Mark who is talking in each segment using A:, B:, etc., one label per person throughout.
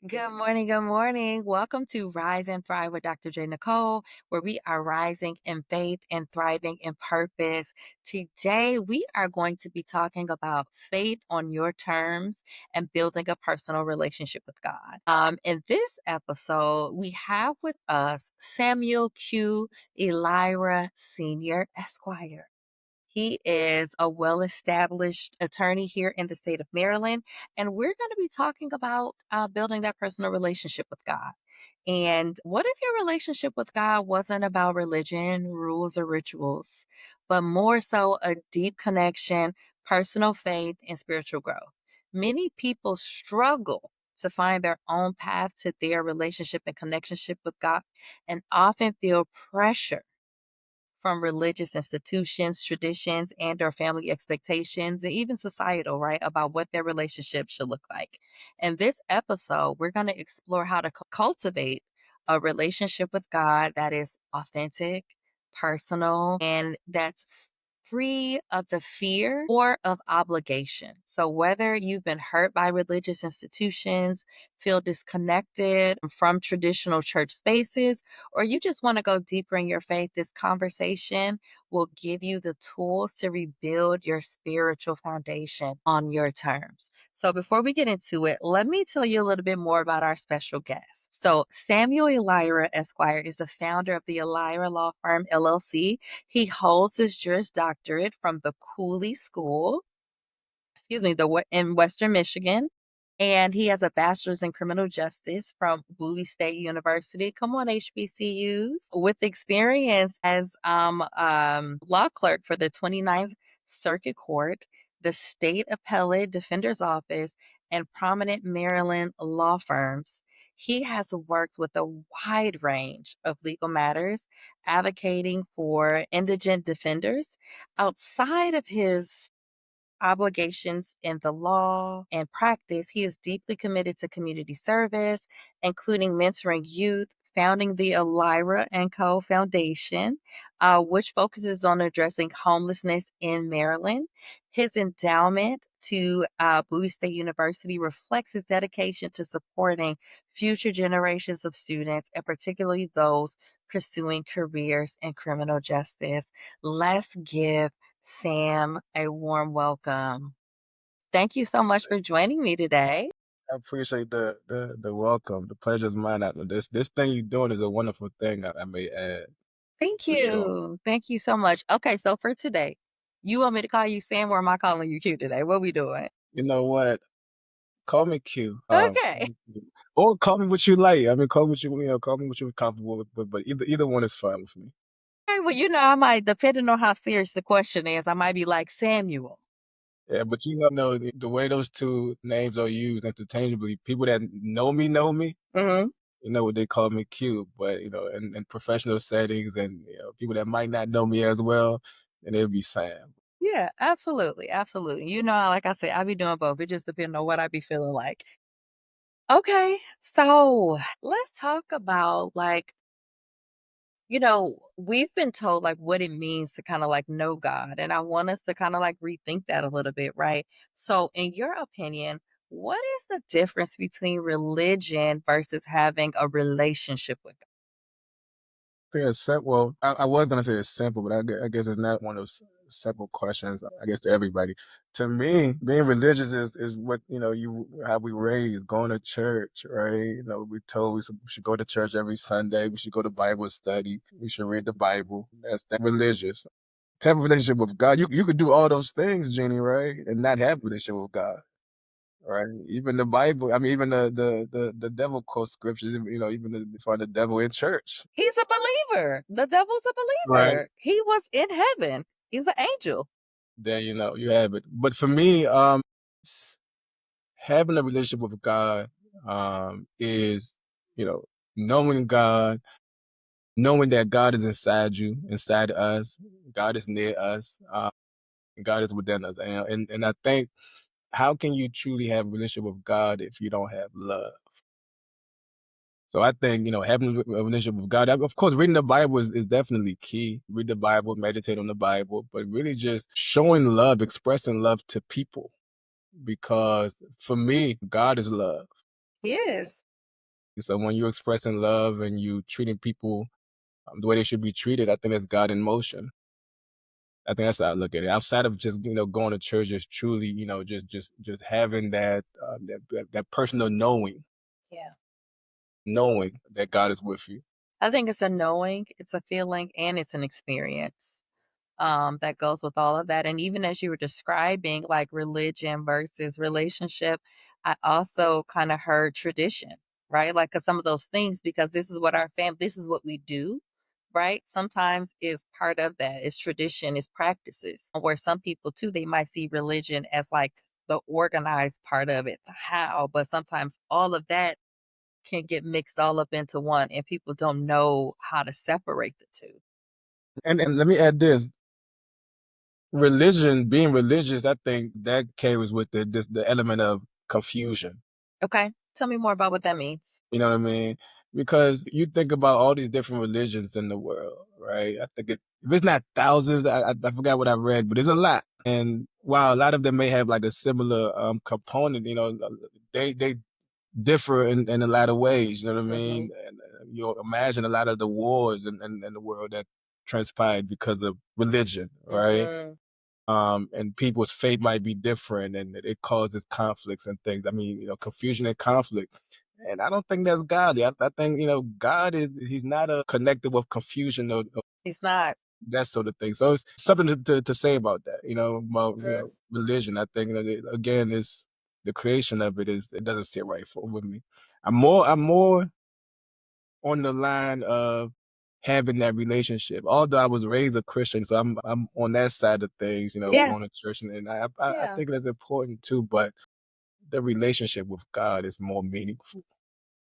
A: Good morning. Good morning. Welcome to Rise and Thrive with Dr. J. Nicole, where we are rising in faith and thriving in purpose. Today, we are going to be talking about faith on your terms and building a personal relationship with God. In this episode, we have with us Samuel Q. Elira Sr. Esquire. He is a well established attorney here in the state of Maryland. And we're going to be talking about building that personal relationship with God. And what if your relationship with God wasn't about religion, rules, or rituals, but more so a deep connection, personal faith, and spiritual growth? Many people struggle to find their own path to their relationship and connectionship with God and often feel pressure from religious institutions, traditions, and or family expectations, and even societal, right, about what their relationship should look like. In this episode, we're going to explore how to cultivate a relationship with God that is authentic, personal, and that's free of the fear or of obligation. So, whether you've been hurt by religious institutions, feel disconnected from traditional church spaces, or you just want to go deeper in your faith, this conversation will give you the tools to rebuild your spiritual foundation on your terms. So, before we get into it, let me tell you a little bit more about our special guest. So, Samuel Elira Esquire is the founder of the Elira Law Firm LLC. He holds his Juris Doctorate from the Cooley School, in Western Michigan. And he has a bachelor's in criminal justice from Bowie State University. Come on, HBCUs. With experience as law clerk for the 29th Circuit Court, the State Appellate Defender's Office, and prominent Maryland law firms. He has worked with a wide range of legal matters, advocating for indigent defenders. Outside of his obligations in the law and practice, he is deeply committed to community service, including mentoring youth, founding the Elira and Co. Foundation, which focuses on addressing homelessness in Maryland. His endowment to Bowie State University reflects his dedication to supporting future generations of students, and particularly those pursuing careers in criminal justice. Let's give Sam, a warm welcome. Thank you so much for joining me today.
B: I appreciate the welcome. The pleasure is mine. This thing you're doing is a wonderful thing. I may add
A: Thank
B: for sure.
A: you. Thank you so much. Okay, so for today, you want me to call you Sam or am I calling you Q today? What we doing?
B: You know what? Call me Q.
A: Okay.
B: Or call me what you like. I mean, call me what call me what you're comfortable with. But either one is fine with me.
A: Okay, well, I might, depending on how serious the question is, I might be like Samuel.
B: Yeah, but know the way those two names are used interchangeably. People that know me.
A: Hmm.
B: You know what they call me Q. But in professional settings and people that might not know me as well, then it'll be Sam.
A: Yeah, absolutely. Absolutely. Like I said, I be doing both. It just depends on what I be feeling like. Okay, so let's talk about we've been told like what it means to kind of like know God. And I want us to kind of like rethink that a little bit, right? So, in your opinion, what is the difference between religion versus having a relationship with God?
B: Think it's simple. Well, I was gonna say it's simple, but I guess it's not one of those simple questions. I guess to everybody. To me, being religious is what you how we raised, going to church, right? We told we should go to church every Sunday. We should go to Bible study. We should read the Bible. That's that religious. To have a relationship with God, you could do all those things, Jeannie, right, and not have a relationship with God. Right, even the Bible. I mean, even the devil quotes scriptures. Even find the devil in church.
A: He's a believer. The devil's a
B: Right.
A: believer. He was in heaven. He was an angel.
B: There you have it. But for me, having a relationship with God is knowing God, knowing that God is inside you, inside us. God is near us. God is within us, and I think, how can you truly have a relationship with God if you don't have love? So I think, having a relationship with God, of course, reading the Bible is definitely key. Read the Bible, meditate on the Bible, but really just showing love, expressing love to people. Because for me, God is love.
A: He is.
B: So when you're expressing love and you treating people the way they should be treated, I think that's God in motion. I think that's how I look at it. Outside of just going to church, is truly just having that personal
A: Yeah.
B: knowing that God is with you.
A: I think it's a knowing, it's a feeling, and it's an experience. That goes with all of that. And even as you were describing like religion versus relationship, I also kind of heard tradition, right? Like, cause some of those things, because this is what this is what we do, right? Sometimes is part of that is tradition, is practices. Where some people too, they might see religion as like the organized part of it, the how, but sometimes all of that can get mixed all up into one, and people don't know how to separate the two.
B: And let me add this: religion, being religious, I think that carries with it the element of confusion.
A: Okay, tell me more about what that means.
B: You know what I mean? Because you think about all these different religions in the world, right? I think if it's not thousands, I forgot what I read, but it's a lot. And while a lot of them may have like a similar component, they differ in a lot of ways. You know what I
A: Hmm.
B: mean? And you imagine a lot of the wars in the world that transpired because of religion, right?
A: Hmm.
B: And people's faith might be different, and it causes conflicts and things. I mean, confusion and conflict. And I don't think that's godly. I think God he's not a connected with confusion or
A: He's not.
B: that sort of thing. So it's something to say about that. About
A: Mhm.
B: religion. I think that again is the creation of it doesn't sit right with me. I'm more on the line of having that relationship. Although I was raised a Christian, so I'm on that side of things,
A: Yeah.
B: going to church, and I
A: Yeah.
B: think that's important too. But the relationship with God is more meaningful.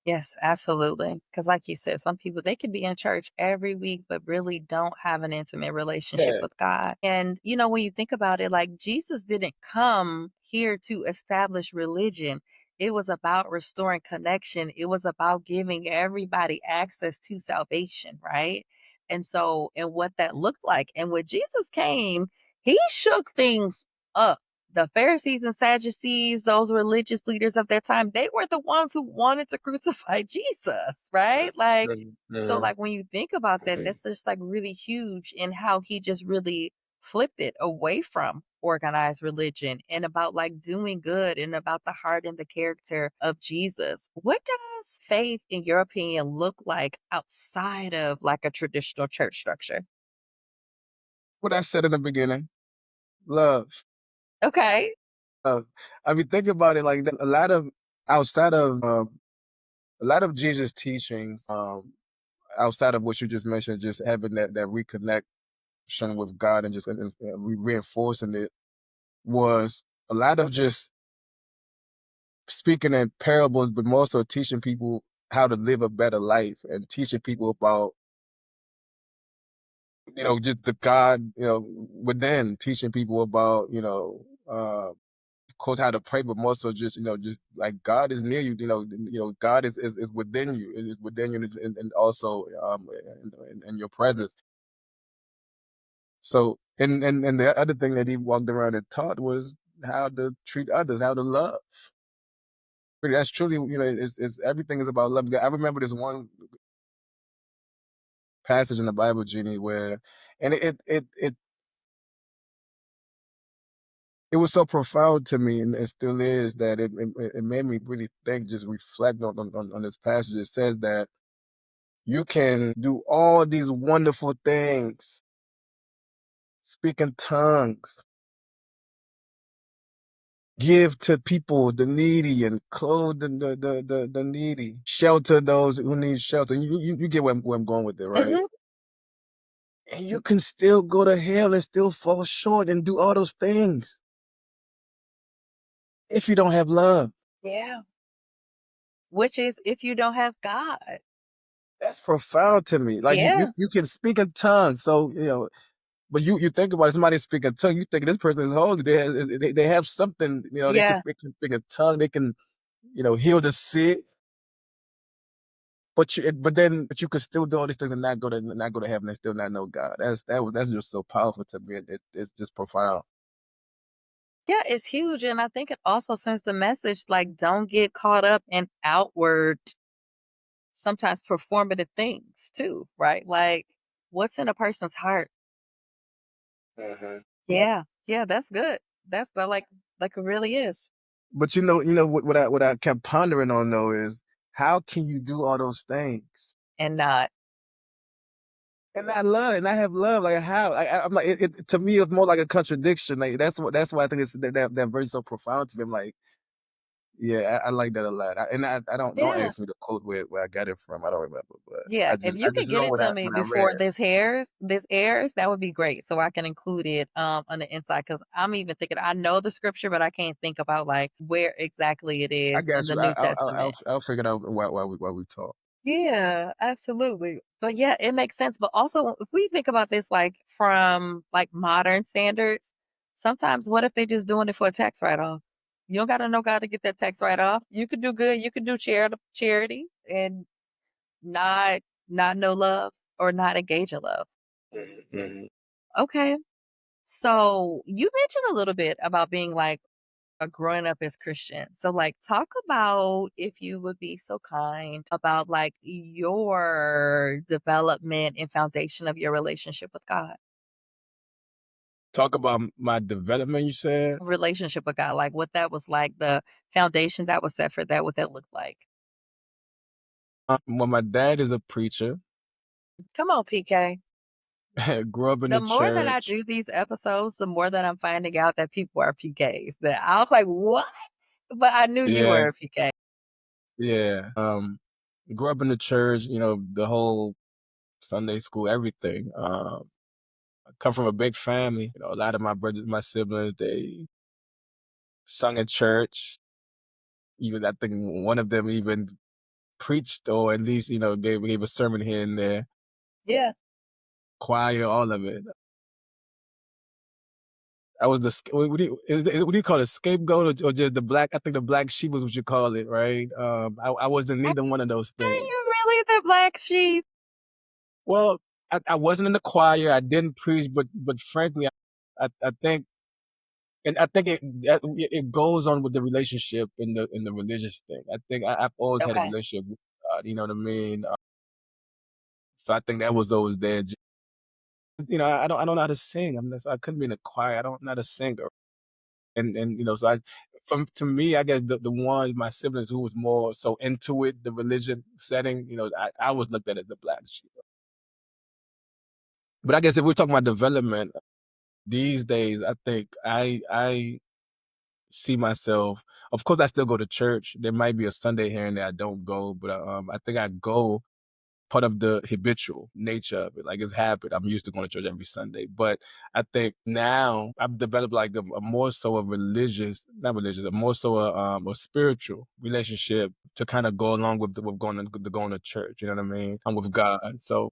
A: Yes, absolutely. Because, like you said, some people they could be in church every week, but really don't have an intimate relationship
B: Yeah,
A: with God. And when you think about it, like Jesus didn't come here to establish religion. It was about restoring connection. It was about giving everybody access to salvation, right? And so, and what that looked like. And when Jesus came, he shook things up. The Pharisees and Sadducees, those religious leaders of that time, they were the ones who wanted to crucify Jesus, right? Like, so
B: yeah.
A: like when you think about that, that's just like really huge in how he just really flipped it away from organized religion and about like doing good and about the heart and the character of Jesus. What does faith, in your opinion, look like outside of like a traditional church structure?
B: What I said in the beginning, love,
A: Okay.
B: love. I mean, think about it like that. A lot of outside of a lot of Jesus' teachings, outside of what you just mentioned, just having that reconnection with God and just reinforcing it was a lot of just speaking in parables, but more so teaching people how to live a better life and teaching people about, just the God, within, teaching people about, of course, how to pray, but more so just like God is near you, God is within you. It is within you and also in your presence. So, and the other thing that he walked around and taught was how to treat others, how to love. That's truly, it's everything is about love. I remember this one passage in the Bible, Jeannie, where, and it was so profound to me, and it still is, that it made me really think, just reflect on this passage. It says that you can do all these wonderful things, speak in tongues, give to people, the needy, and clothe the needy, shelter those who need shelter. You get where I'm going with it, right?
A: Hmm.
B: And you can still go to hell and still fall short and do all those things if you don't have love.
A: Yeah. Which is if you don't have God.
B: That's profound to me. Like
A: Yeah.
B: you can speak in tongues, so but you think about it, somebody speaking tongue, you think this person is holy. They have something, they
A: Yeah.
B: can speak in tongue, they can, heal the sick, but you could still do all these things and not go to heaven and still not know God. That's just so powerful to me. It's just profound.
A: Yeah, it's huge. And I think it also sends the message like, don't get caught up in outward. sometimes performative things too, right? Like what's in a person's heart.
B: Mhm.
A: Yeah. Yeah, that's good. That's the like it really is.
B: But what I kept pondering on though is how can you do all those things
A: And not.
B: and I love and I have love like how I'm like to me it's more like a contradiction. Like that's why I think it's that verse is so profound to me. I'm like, yeah, I like that a lot. I don't
A: Yeah.
B: ask me to quote where I got it from. I don't remember, but
A: Yeah. If
B: I
A: you
B: just
A: could get
B: know
A: it to me
B: what I read.
A: before this airs, that would be great. So I can include it on the inside because I'm even thinking I know the scripture, but I can't think about like where exactly it
B: I
A: is in
B: got
A: the
B: you.
A: New Testament.
B: I'll figure it out while we talk.
A: Yeah, absolutely. But yeah, it makes sense. But also, if we think about this like from like modern standards, sometimes what if they just doing it for a tax write-off? You don't got to know God to get that tax write-off. You could do good. You could do charity and not not know love or not engage in love.
B: Mhm, mhm.
A: Okay. So you mentioned a little bit about being like growing up as Christian. So, like, talk about if you would be so kind about like your development and foundation of your relationship with God.
B: Talk about my development. You said.
A: Relationship with God, like what that was like, the foundation that was set for that, what that looked like.
B: Well, my dad is a preacher.
A: Come on, PK.
B: Grew up in
A: The
B: the
A: more that I
B: church.
A: do these episodes, the more that I'm finding out that people are PKs. That I was like, what? But I knew you
B: Yeah,
A: were a PK.
B: yeah. Grew up in the church. You know, the whole Sunday school, everything. I come from a big family. You know, a lot of my brothers, my siblings, they sung in church. Even I think one of them even preached, or at least gave a sermon here and there.
A: Yeah.
B: Choir, all of it. I was what do you call it? Scapegoat or just the black? I think the black sheep was what you call it, right? I wasn't
A: Are
B: neither one of those things.
A: you really the black sheep?
B: Well, I wasn't in the choir. I didn't preach, but frankly, I think, and I think it goes on with the relationship in the religious thing. I think I've always had a
A: Okay.
B: relationship with God. You know what I mean? So I think that was always there. I don't know how to sing. I couldn't be in a choir. I don't know how to sing, so from to me, I guess the ones my siblings who was more so into it, the religion setting, I was looked at as the black sheep. But I guess if we're talking about development these days, I think I see myself. Of course, I still go to church. There might be a Sunday here and there I don't go, but I think I go part of the habitual nature of it. Like it's habit. I'm used to going to church every Sunday. But I think now I've developed like a more so a religious, not religious, a more so a spiritual relationship to kind of go along with going to church. You know what I mean? I'm with God. So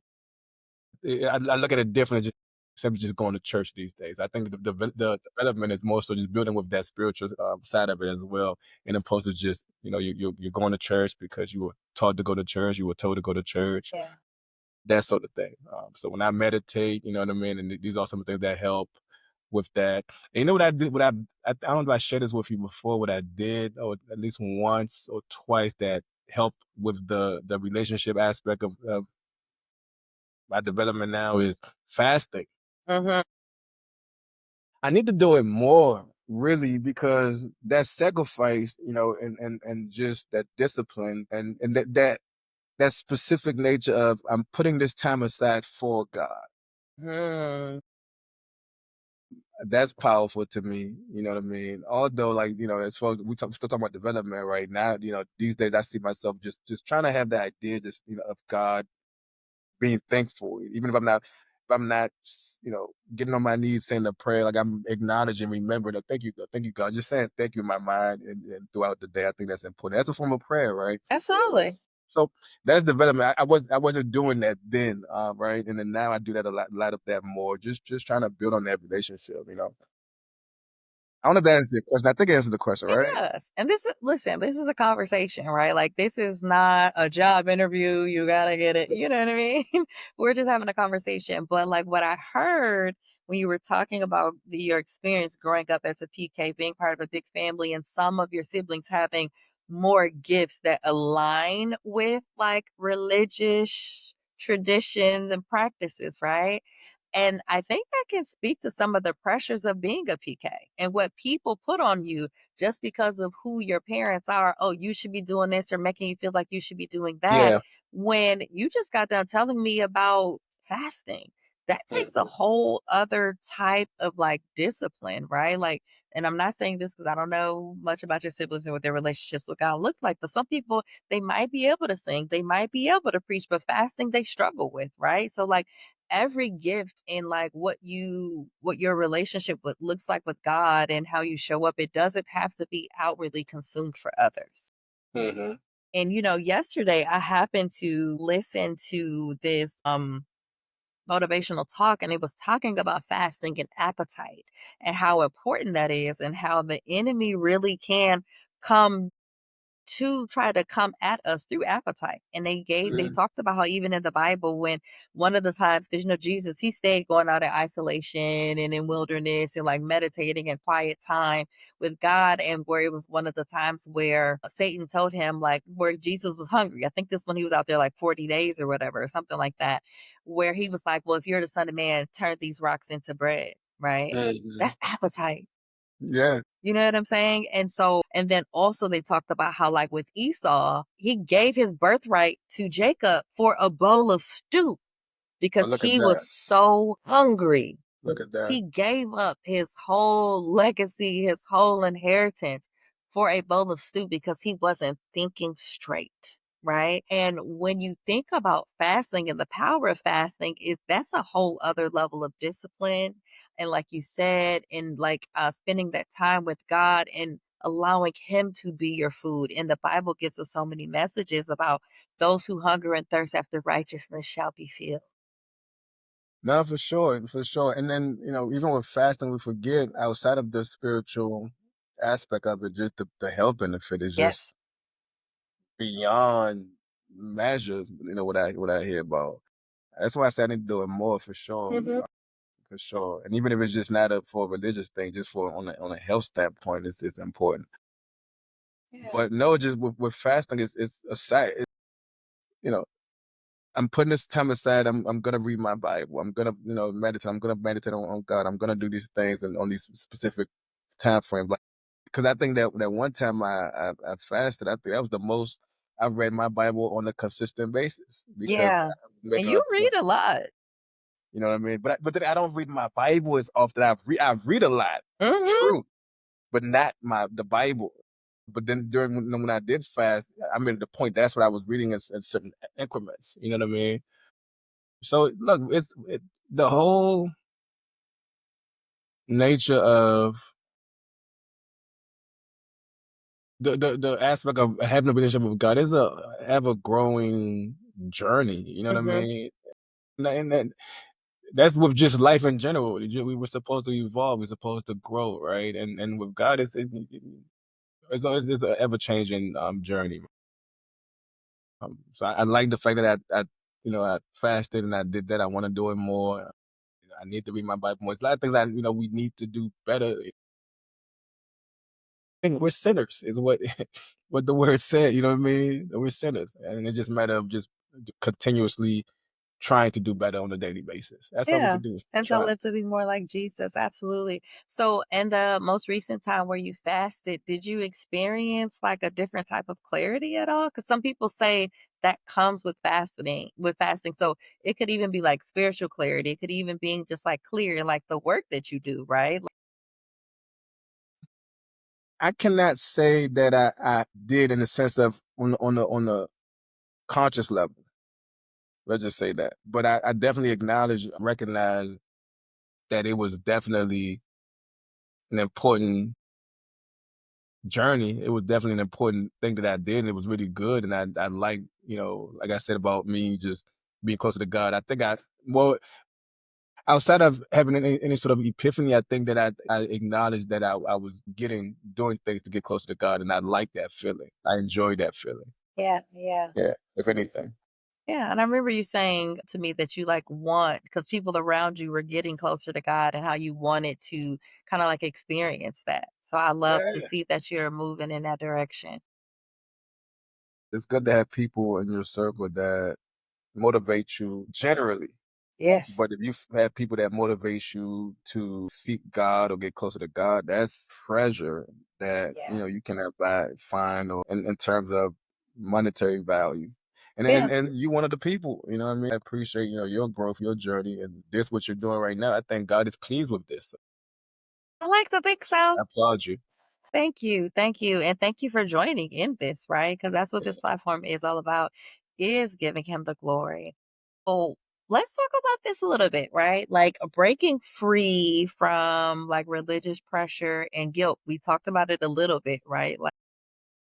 B: I look at it differently. Just simply just going to church these days. I think the development is more so just building with that spiritual side of it as well, in opposed to just you're going to church because you were taught to go to church, you were told to go to church,
A: Yeah.
B: that sort of thing. So when I meditate, you know what I mean, and these are some things that help with that. And you know what I did? I don't know if I shared this with you before. What I did, or at least once or twice, that helped with the relationship aspect of my development now is fasting.
A: Mhm.
B: I need to do it more, really, because that sacrifice, and just that discipline and that specific nature of I'm putting this time aside for God.
A: Mhm.
B: That's powerful to me. You know what I mean? Although, like, as far as still talking about development right now, these days I see myself just trying to have that idea, just of God being thankful, even if I'm not, getting on my knees saying the prayer, like I'm acknowledging, remembering, thank you, God, just saying thank you in my mind and throughout the day. I think that's important. That's a form of prayer, right?
A: Absolutely.
B: So that's development. I wasn't doing that then, right? And then now I do that a lot of that more. Just trying to build on that relationship. I don't know if that answers your question. I think it answered the question,
A: It
B: right?
A: does. And this is listen, this is a conversation, right? Like this is not a job interview. You gotta get it. You know what I mean? We're just having a conversation. But like what I heard when you were talking about your experience growing up as a PK, being part of a big family, and some of your siblings having more gifts that align with like religious traditions and practices, right? And I think that can speak to some of the pressures of being a PK and what people put on you just because of who your parents are. Oh, you should be doing this or making you feel like you should be doing that.
B: Yeah.
A: When you just got done telling me about fasting, that takes a
B: Mhm.
A: whole other type of like discipline, right? Like, and I'm not saying this because I don't know much about your siblings and what their relationships with God look like, but some people, they might be able to sing, they might be able to preach, but fasting they struggle with, right? So, like, every gift and like what your relationship with looks like with God and how you show up, it doesn't have to be outwardly consumed for others.
B: Mhm.
A: And yesterday I happened to listen to this motivational talk, and it was talking about fasting and appetite and how important that is and how the enemy really can come to try to come at us through appetite. And they
B: Mhm.
A: talked about how even in the Bible, when one of the times, because Jesus, he stayed going out in isolation and in wilderness and like meditating in quiet time with God, and where it was one of the times where Satan told him, like, where Jesus was hungry. I think this one he was out there like 40 days or whatever, or something like that, where he was like, well, if you're the son of man, turn these rocks into bread, right?
B: Mhm.
A: That's appetite.
B: Yeah.
A: You know what I'm saying? And so, and then also they talked about how, like with Esau, he gave his birthright to Jacob for a bowl of stew
B: Oh,
A: because
B: look at
A: he was
B: that.
A: so hungry.
B: Look at that.
A: He gave up his whole legacy, his whole inheritance for a bowl of stew because he wasn't thinking straight, right? And when you think about fasting and the power of fasting, is that's a whole other level of discipline. And like you said, and like spending that time with God and allowing him to be your food. And the Bible gives us so many messages about those who hunger and thirst after righteousness shall be filled.
B: No, for sure, for sure. And then, even with fasting, we forget outside of the spiritual aspect of it, just the health benefit is just
A: Yes.
B: beyond measure, what I hear about. That's why I said I need to do it more for sure.
A: Hmm.
B: For sure. And even if it's just not for a religious thing, just for on a health standpoint, it's important.
A: Yeah.
B: But no, just with fasting, it's aside. You know, I'm putting this time aside. I'm gonna read my Bible. I'm gonna meditate. I'm gonna meditate on God. I'm gonna do these things and on these specific time frame. Like, because I think that one time I fasted, I think that was the most I've read my Bible on a consistent basis because
A: Yeah.
B: I
A: And
B: make
A: you
B: a
A: read a lot.
B: you know what I mean. But then I don't read my Bible as often. I read a lot,
A: Mhm.
B: true, but not the Bible. But then during when I did fast, I made it a point. That's what I was reading in certain increments. You know what I mean? So look, the whole nature of the aspect of having a relationship with God is a ever growing journey. You know what I
A: Mhm.
B: mean? And that's with just life in general. We were supposed to evolve. We're supposed to grow, right? And with God, it's always this ever changing journey. So I like the fact that I fasted and I did that. I want to do it more. I need to read my Bible more. It's a lot of things we need to do better. And we're sinners, is what what the word said. You know what I mean? We're sinners, and it's just a matter of just continuously trying to do better on a daily basis. That's all we
A: Yeah.
B: can do.
A: And to
B: Try.
A: live to be more like Jesus, absolutely. So, in the most recent time where you fasted, did you experience like a different type of clarity at all? Because some people say that comes with fasting. So, it could even be like spiritual clarity. It could even be just like clear, like the work that you do, right?
B: I cannot say that I did in the sense of on the conscious level. Let's just say that. But I definitely recognize that it was definitely an important journey. It was definitely an important thing that I did, and it was really good. And I like, like I said about me just being closer to God. I think well, outside of having any sort of epiphany, I think that I acknowledged that I was doing things to get closer to God, and I like that feeling. I enjoy that feeling.
A: Yeah, yeah.
B: Yeah, if anything.
A: Yeah, and I remember you saying to me that you like want because people around you were getting closer to God and how you wanted to kind of like experience that. So I love to
B: Yeah.
A: see that you're moving in that direction.
B: it's good to have people in your circle that motivate you generally.
A: Yes.
B: But if you have people that motivate you to seek God or get closer to God, that's treasure that
A: Yeah.
B: you cannot find or in terms of monetary value. And
A: Yeah.
B: you one of the people, what I mean? I appreciate, your growth, your journey, and this what you're doing right now. I think God is pleased with this.
A: I like to think so.
B: I applaud you.
A: Thank you. Thank you. And thank you for joining in this, right? Because that's what
B: Yeah.
A: this platform is all about, is giving him the glory. So let's talk about this a little bit, right? Like breaking free from like religious pressure and guilt. We talked about it a little bit, right? Like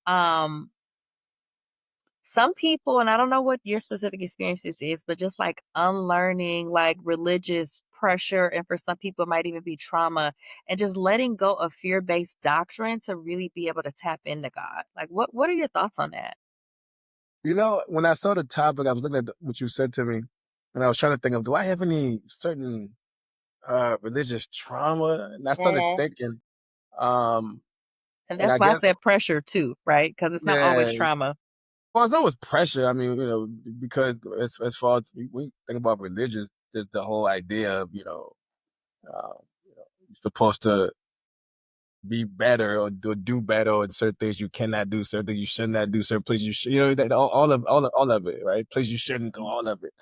A: um some people, and I don't know what your specific experiences is, but just like unlearning like religious pressure, and for some people it might even be trauma, and just letting go of fear-based doctrine to really be able to tap into God. Like what are your thoughts on that?
B: When I saw the topic, I was looking at what you said to me, and I was trying to think of, do I have any certain religious trauma? And I started
A: Mhm.
B: thinking, um,
A: And
B: and
A: that's
B: I
A: why I
B: guess,
A: said pressure too, right? Because it's not always
B: yeah,
A: trauma.
B: well, it's always pressure. I mean, because as far as we think about religious, there's the whole idea of, you're supposed to be better or do better, or certain things you cannot do, certain things you should not do, certain places you should, that all of it, right? Places you shouldn't go, all of it.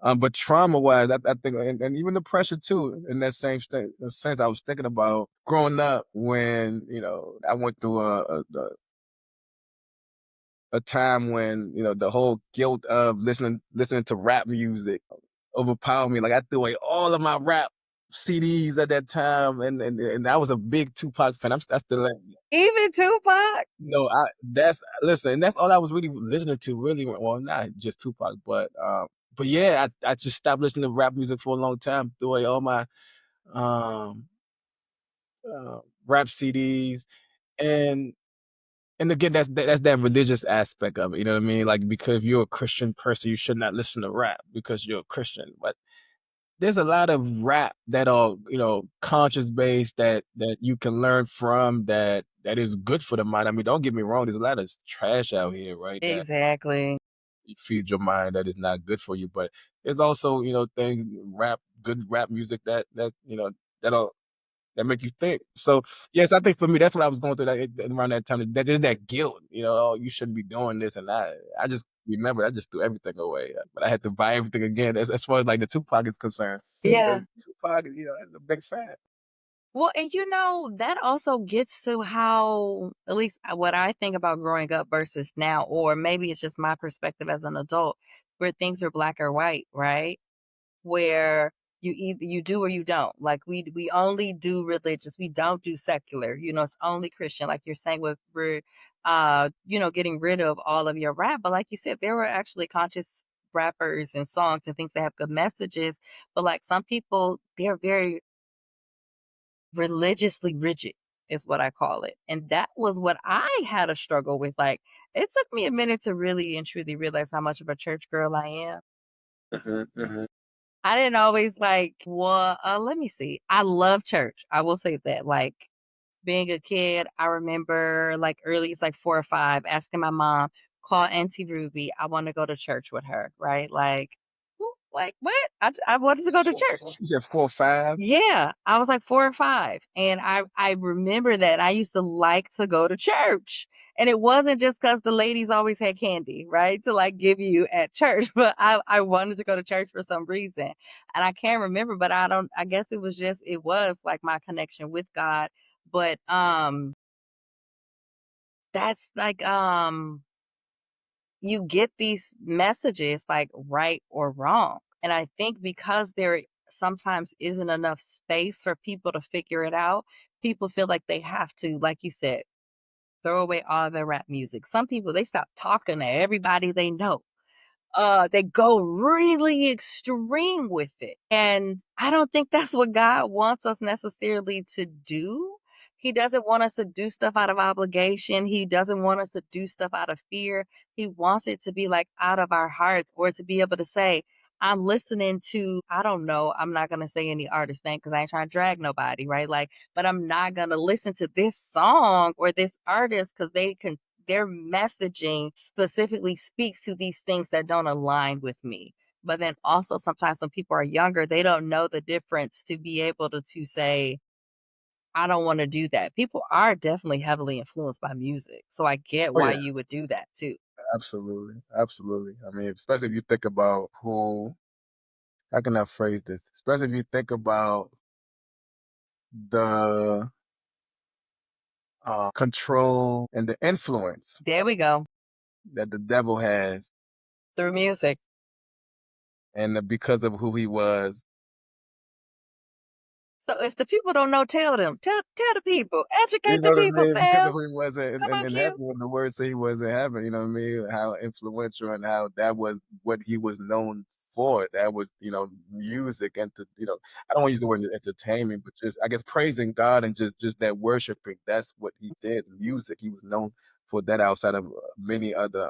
B: But trauma wise, I think, and even the pressure too, in that same sense, I was thinking about growing up when, I went through a time when, the whole guilt of listening to rap music overpowered me. Like I threw away all of my rap CDs at that time, and I was a big Tupac fan. I still am.
A: Even Tupac?
B: No, and that's all I was really listening to. Really, well, not just Tupac, but yeah, I just stopped listening to rap music for a long time. Threw away all my um, rap CDs, and again, that's that religious aspect of it. You know what I mean? Like, because if you're a Christian person, you should not listen to rap because you're a Christian. But there's a lot of rap that are, conscious based, that you can learn from, that is good for the mind. I mean, don't get me wrong, there's a lot of trash out here, right? That
A: Exactly.
B: feeds your mind that is not good for you. But there's also, things, good rap music that'll that make you think. So yes, I think for me, that's what I was going through around that time. That there's that guilt, oh, you shouldn't be doing this, and I just remember I just threw everything away, but I had to buy everything again as far as like the Tupac is concerned.
A: Yeah.
B: Because Tupac, is a big fan.
A: Well, and that also gets to how, at least what I think about growing up versus now, or maybe it's just my perspective as an adult, where things are black or white, right? Where you either you do or you don't. Like we only do religious, we don't do secular. It's only Christian, like you're saying with we're getting rid of all of your rap. But like you said, there were actually conscious rappers and songs and things that have good messages. But like some people, they're very religiously rigid is what I call it. And that was what I had a struggle with. Like it took me a minute to really and truly realize how much of a church girl I am.
B: Mhm, mhm.
A: I didn't always like, well, let me see. I love church. I will say that. Like being a kid, I remember like early, it's like 4 or 5, asking my mom, call Auntie Ruby. I want to go to church with her. Right. Like, like what? I wanted to go to church.
B: You said 4 or 5.
A: Yeah, I was like 4 or 5, and I remember that I used to like to go to church, and it wasn't just because the ladies always had candy, right, to, like, give you at church, but I wanted to go to church for some reason, and I can't remember, but I guess it was, like, my connection with God, but, that's, like, you get these messages like right or wrong. And I think because there sometimes isn't enough space for people to figure it out, people feel like they have to, like you said, throw away all their rap music. Some people, they stop talking to everybody they know. They go really extreme with it. And I don't think that's what God wants us necessarily to do. He doesn't want us to do stuff out of obligation. He doesn't want us to do stuff out of fear. He wants it to be like out of our hearts, or to be able to say, I'm listening to, I don't know, I'm not going to say any artist name because I ain't trying to drag nobody, right? Like, but I'm not going to listen to this song or this artist because their messaging specifically speaks to these things that don't align with me. But then also sometimes when people are younger, they don't know the difference to be able to say, I don't want to do that. People are definitely heavily influenced by music. So I get
B: Oh
A: why
B: yeah,
A: you would do that too.
B: absolutely, absolutely. I mean, especially if you think about who. How can I phrase this? Especially if you think about the control and the influence
A: There we go.
B: that the devil has,
A: Through music.
B: and because of who he was.
A: So if the people don't know, tell them. Tell the people.
B: You
A: Educate the
B: know what I
A: people,
B: mean? Because of
A: Sam.
B: who he was
A: Come on,
B: in
A: Q.
B: heaven, when the word say he was in heaven, you know what I mean? How influential and how that was what he was known for. That was, music and I don't want to use the word entertainment, but just I guess praising God and just that worshiping. That's what he did. Music. He was known for that outside of many other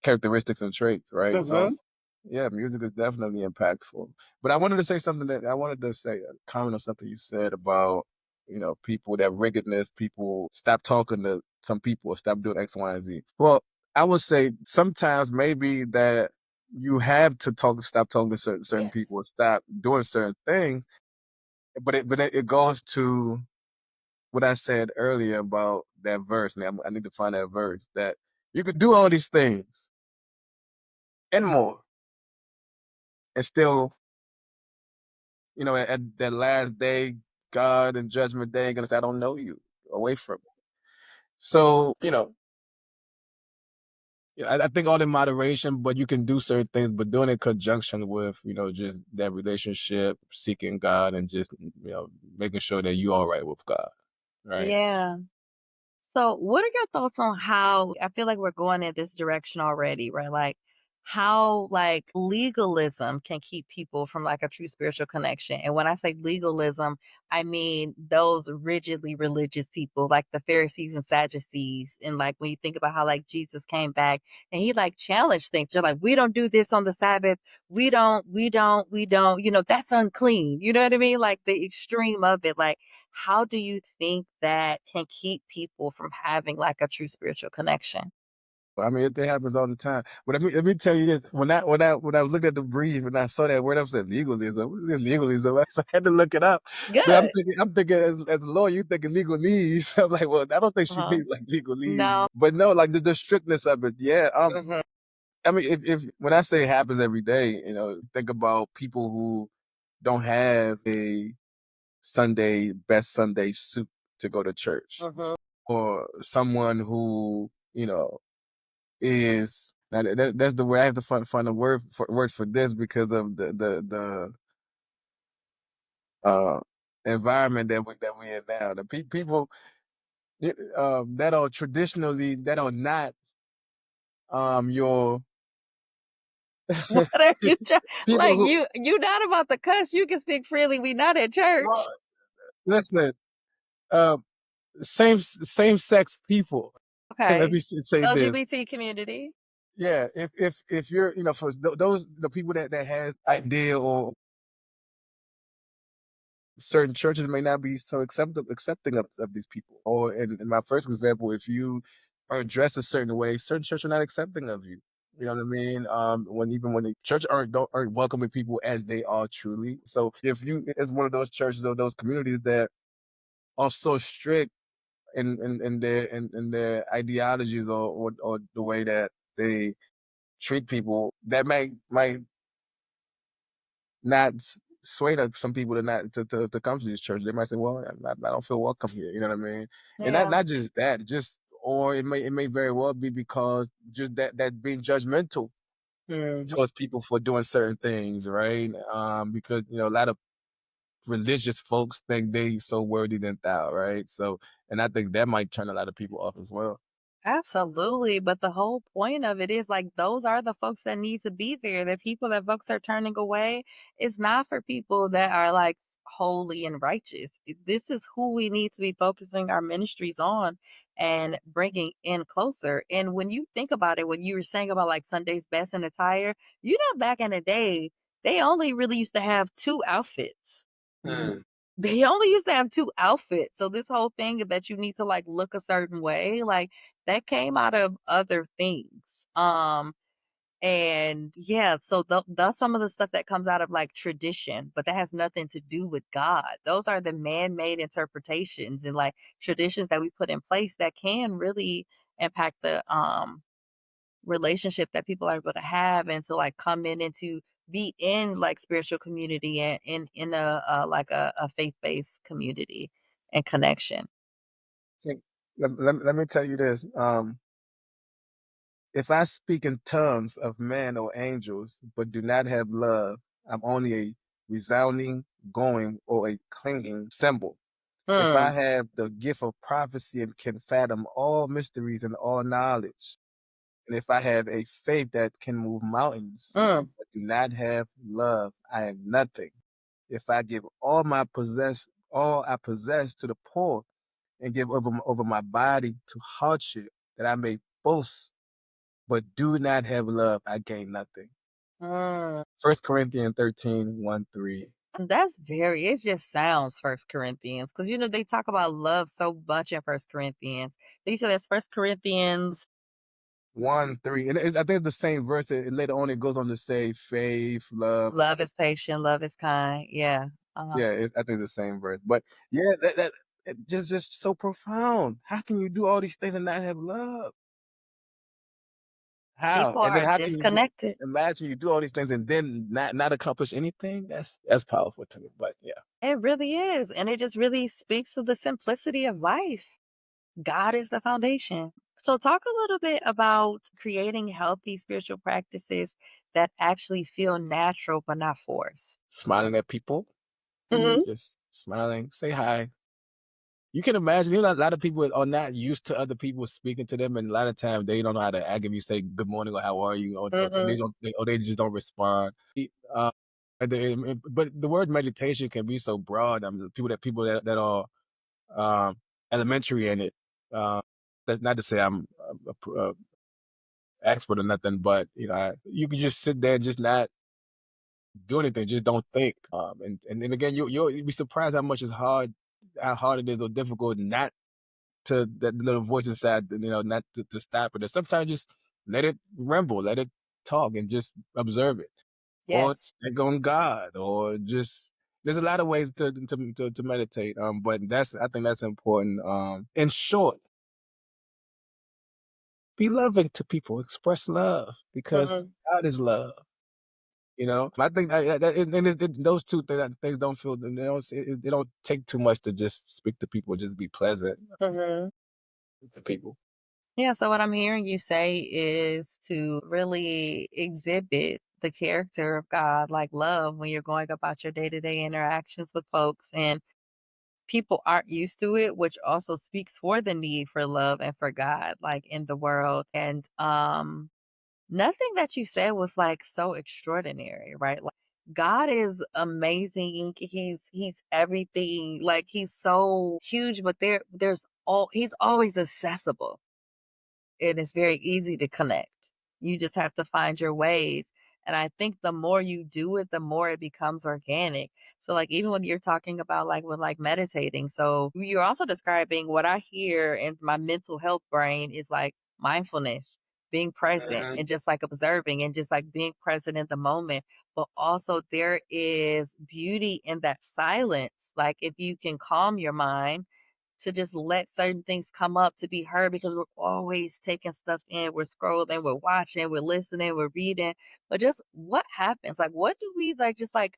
B: characteristics and traits, right? So
A: Hmm.
B: yeah, music is definitely impactful. But I wanted to say something that I wanted to say, comment on something you said about, people that wickedness, people stop talking to some people or stop doing X, Y, and Z. Well, I would say sometimes maybe that you have to stop talking to certain
A: Yes.
B: people or stop doing certain things. But it goes to what I said earlier about that verse. Now I need to find that verse that you could do all these things and more and still at that last day, God and judgment day gonna say, I don't know you. Away from it. So, yeah, I think all in moderation, but you can do certain things, but doing it in conjunction with, just that relationship, seeking God and just, making sure that you all right with God. Right.
A: Yeah. So, what are your thoughts on how I feel like we're going in this direction already, right? Like how like legalism can keep people from like a true spiritual connection. And when I say legalism, I mean those rigidly religious people like the Pharisees and Sadducees. And like when you think about how like Jesus came back and he like challenged things. They're like, we don't do this on the Sabbath. We don't, that's unclean. You know what I mean? Like the extreme of it. Like how do you think that can keep people from having like a true spiritual connection?
B: I mean, it happens all the time. But let me tell you this: when I was looking at the brief and I saw that word, I said legalism. What is this legalism? So I had to look it up. But I'm
A: Good.
B: thinking, I'm thinking as a lawyer, you thinking legalese. I'm like, well, I don't think she
A: Uh-huh.
B: means like legalese,
A: No.
B: but no, like the strictness of it. Yeah.
A: Mhm.
B: I mean, if when I say it happens every day, think about people who don't have a best Sunday suit to go to church,
A: Mhm.
B: or someone who is now that's the way I have to find a word for this because of the uh environment that we in now. The people that are traditionally that are not your
A: What are you
B: people
A: like
B: who
A: you not about to cuss, you can speak freely. We not at church.
B: well, listen, um same sex people. Let
A: Okay.
B: me say this.
A: LGBT community.
B: Yeah, if you're for those the people that has idea or certain churches may not be so accepting of these people. Or in my first example, if you are dressed a certain way, certain churches are not accepting of you. You know what I mean? When the church aren't welcoming people as they are truly. So if you it's one of those churches or those communities that are so strict in their ideologies or the way that they treat people, that might not sway some people to not to come to this church. They might say, "Well, I don't feel welcome here." You know what I mean? And not
A: Yeah.
B: not just that, just or it may very well be because just that being judgmental
A: Mhm.
B: towards people for doing certain things, right? Because a lot of religious folks think they so worthy than thou, right? So, and I think that might turn a lot of people off as well.
A: Absolutely, but the whole point of it is like those are the folks that need to be there. The people that folks are turning away is not for people that are like holy and righteous. This is who we need to be focusing our ministries on and bringing in closer. And when you think about it, when you were saying about like Sunday's best in attire, back in the day, they only really used to have two outfits. They only used to have 2 outfits, so this whole thing that you need to, like, look a certain way, like, that came out of other things, and yeah, so that's some of the stuff that comes out of, like, tradition, but that has nothing to do with God. Those are the man-made interpretations and, like, traditions that we put in place that can really impact the, relationship that people are able to have and to, like, come in and to be in, like, spiritual community and in like, a faith-based community and connection.
B: See, let me tell you this. If I speak in tongues of men or angels, but do not have love, I'm only a resounding, going, or a clinging cymbal. If I
A: Mm,
B: have the gift of prophecy and can fathom all mysteries and all knowledge, and if I have a faith that can move mountains,
A: mm,
B: but do not have love, I am nothing. If I give all I possess to the poor, and give over my body to hardship, that I may boast, but do not have love, I gain nothing.
A: mm.
B: 1 Corinthians 13:1-3.
A: That's very it just sounds First Corinthians because they talk about love so much in First Corinthians. You said that's First Corinthians.
B: 1-3. And I think it's the same verse. Later on, it goes on to say faith, love.
A: Love is patient, love is kind. Yeah.
B: Yeah, I think it's the same verse. But yeah, that just so profound. How can you do all these things and not have love? How?
A: People
B: And then
A: are
B: how can you
A: disconnected.
B: imagine you do all these things and then not accomplish anything? That's powerful to me. But yeah,
A: It really is, and it just really speaks to the simplicity of life. God is the foundation. So, talk a little bit about creating healthy spiritual practices that actually feel natural but not forced.
B: smiling at people,
A: Hmm.
B: just smiling, say hi. You can imagine, a lot of people are not used to other people speaking to them, and a lot of times they don't know how to act if you say good morning or how are you, or so they
A: Hmm.
B: don't, or they just don't respond. Uh, but the word meditation can be so broad. People that are elementary in it. Uh, that's not to say I'm a expert or nothing, but you can just sit there and just not do anything, just don't think. And then again, you'll be surprised how hard it is or difficult not to that little voice inside, not to stop it. And sometimes just let it ramble, let it talk, and just observe it, or
A: Yes.
B: think on God, or just there's a lot of ways to meditate. But I think that's important. In short, be loving to people, express love because
A: Hmm.
B: God is love. I think those two things don't feel they don't take too much to just speak to people, just be pleasant
A: Hmm.
B: to people.
A: Yeah. So, what I'm hearing you say is to really exhibit the character of God, like love, when you're going about your day to day interactions with folks. And people aren't used to it, which also speaks for the need for love and for God, like in the world. And nothing that you said was like so extraordinary, right? Like God is amazing. He's everything. Like he's so huge, but he's always accessible and it's very easy to connect. You just have to find your ways. And I think the more you do it, the more it becomes organic. So like even when you're talking about like with like meditating, so you're also describing what I hear in my mental health brain is like mindfulness, being present
B: Mhm,
A: and just like observing and just like being present in the moment. But also there is beauty in that silence. Like if you can calm your mind to just let certain things come up to be heard because we're always taking stuff in. We're scrolling, we're watching, we're listening, we're reading. But just what happens? Like, what do we like just like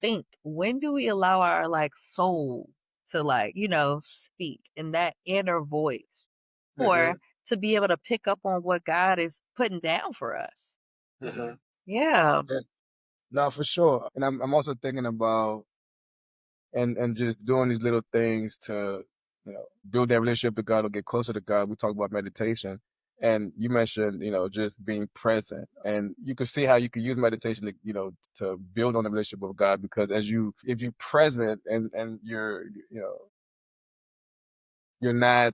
A: think? When do we allow our like soul to like, speak in that inner voice or
B: mhm,
A: to be able to pick up on what God is putting down for us?
B: mhm.
A: Yeah.
B: Yeah, no, for sure. And I'm also thinking about and just doing these little things to build that relationship with God or get closer to God. We talk about meditation, and you mentioned just being present, and you can see how you can use meditation to to build on the relationship with God because if you're present and you're not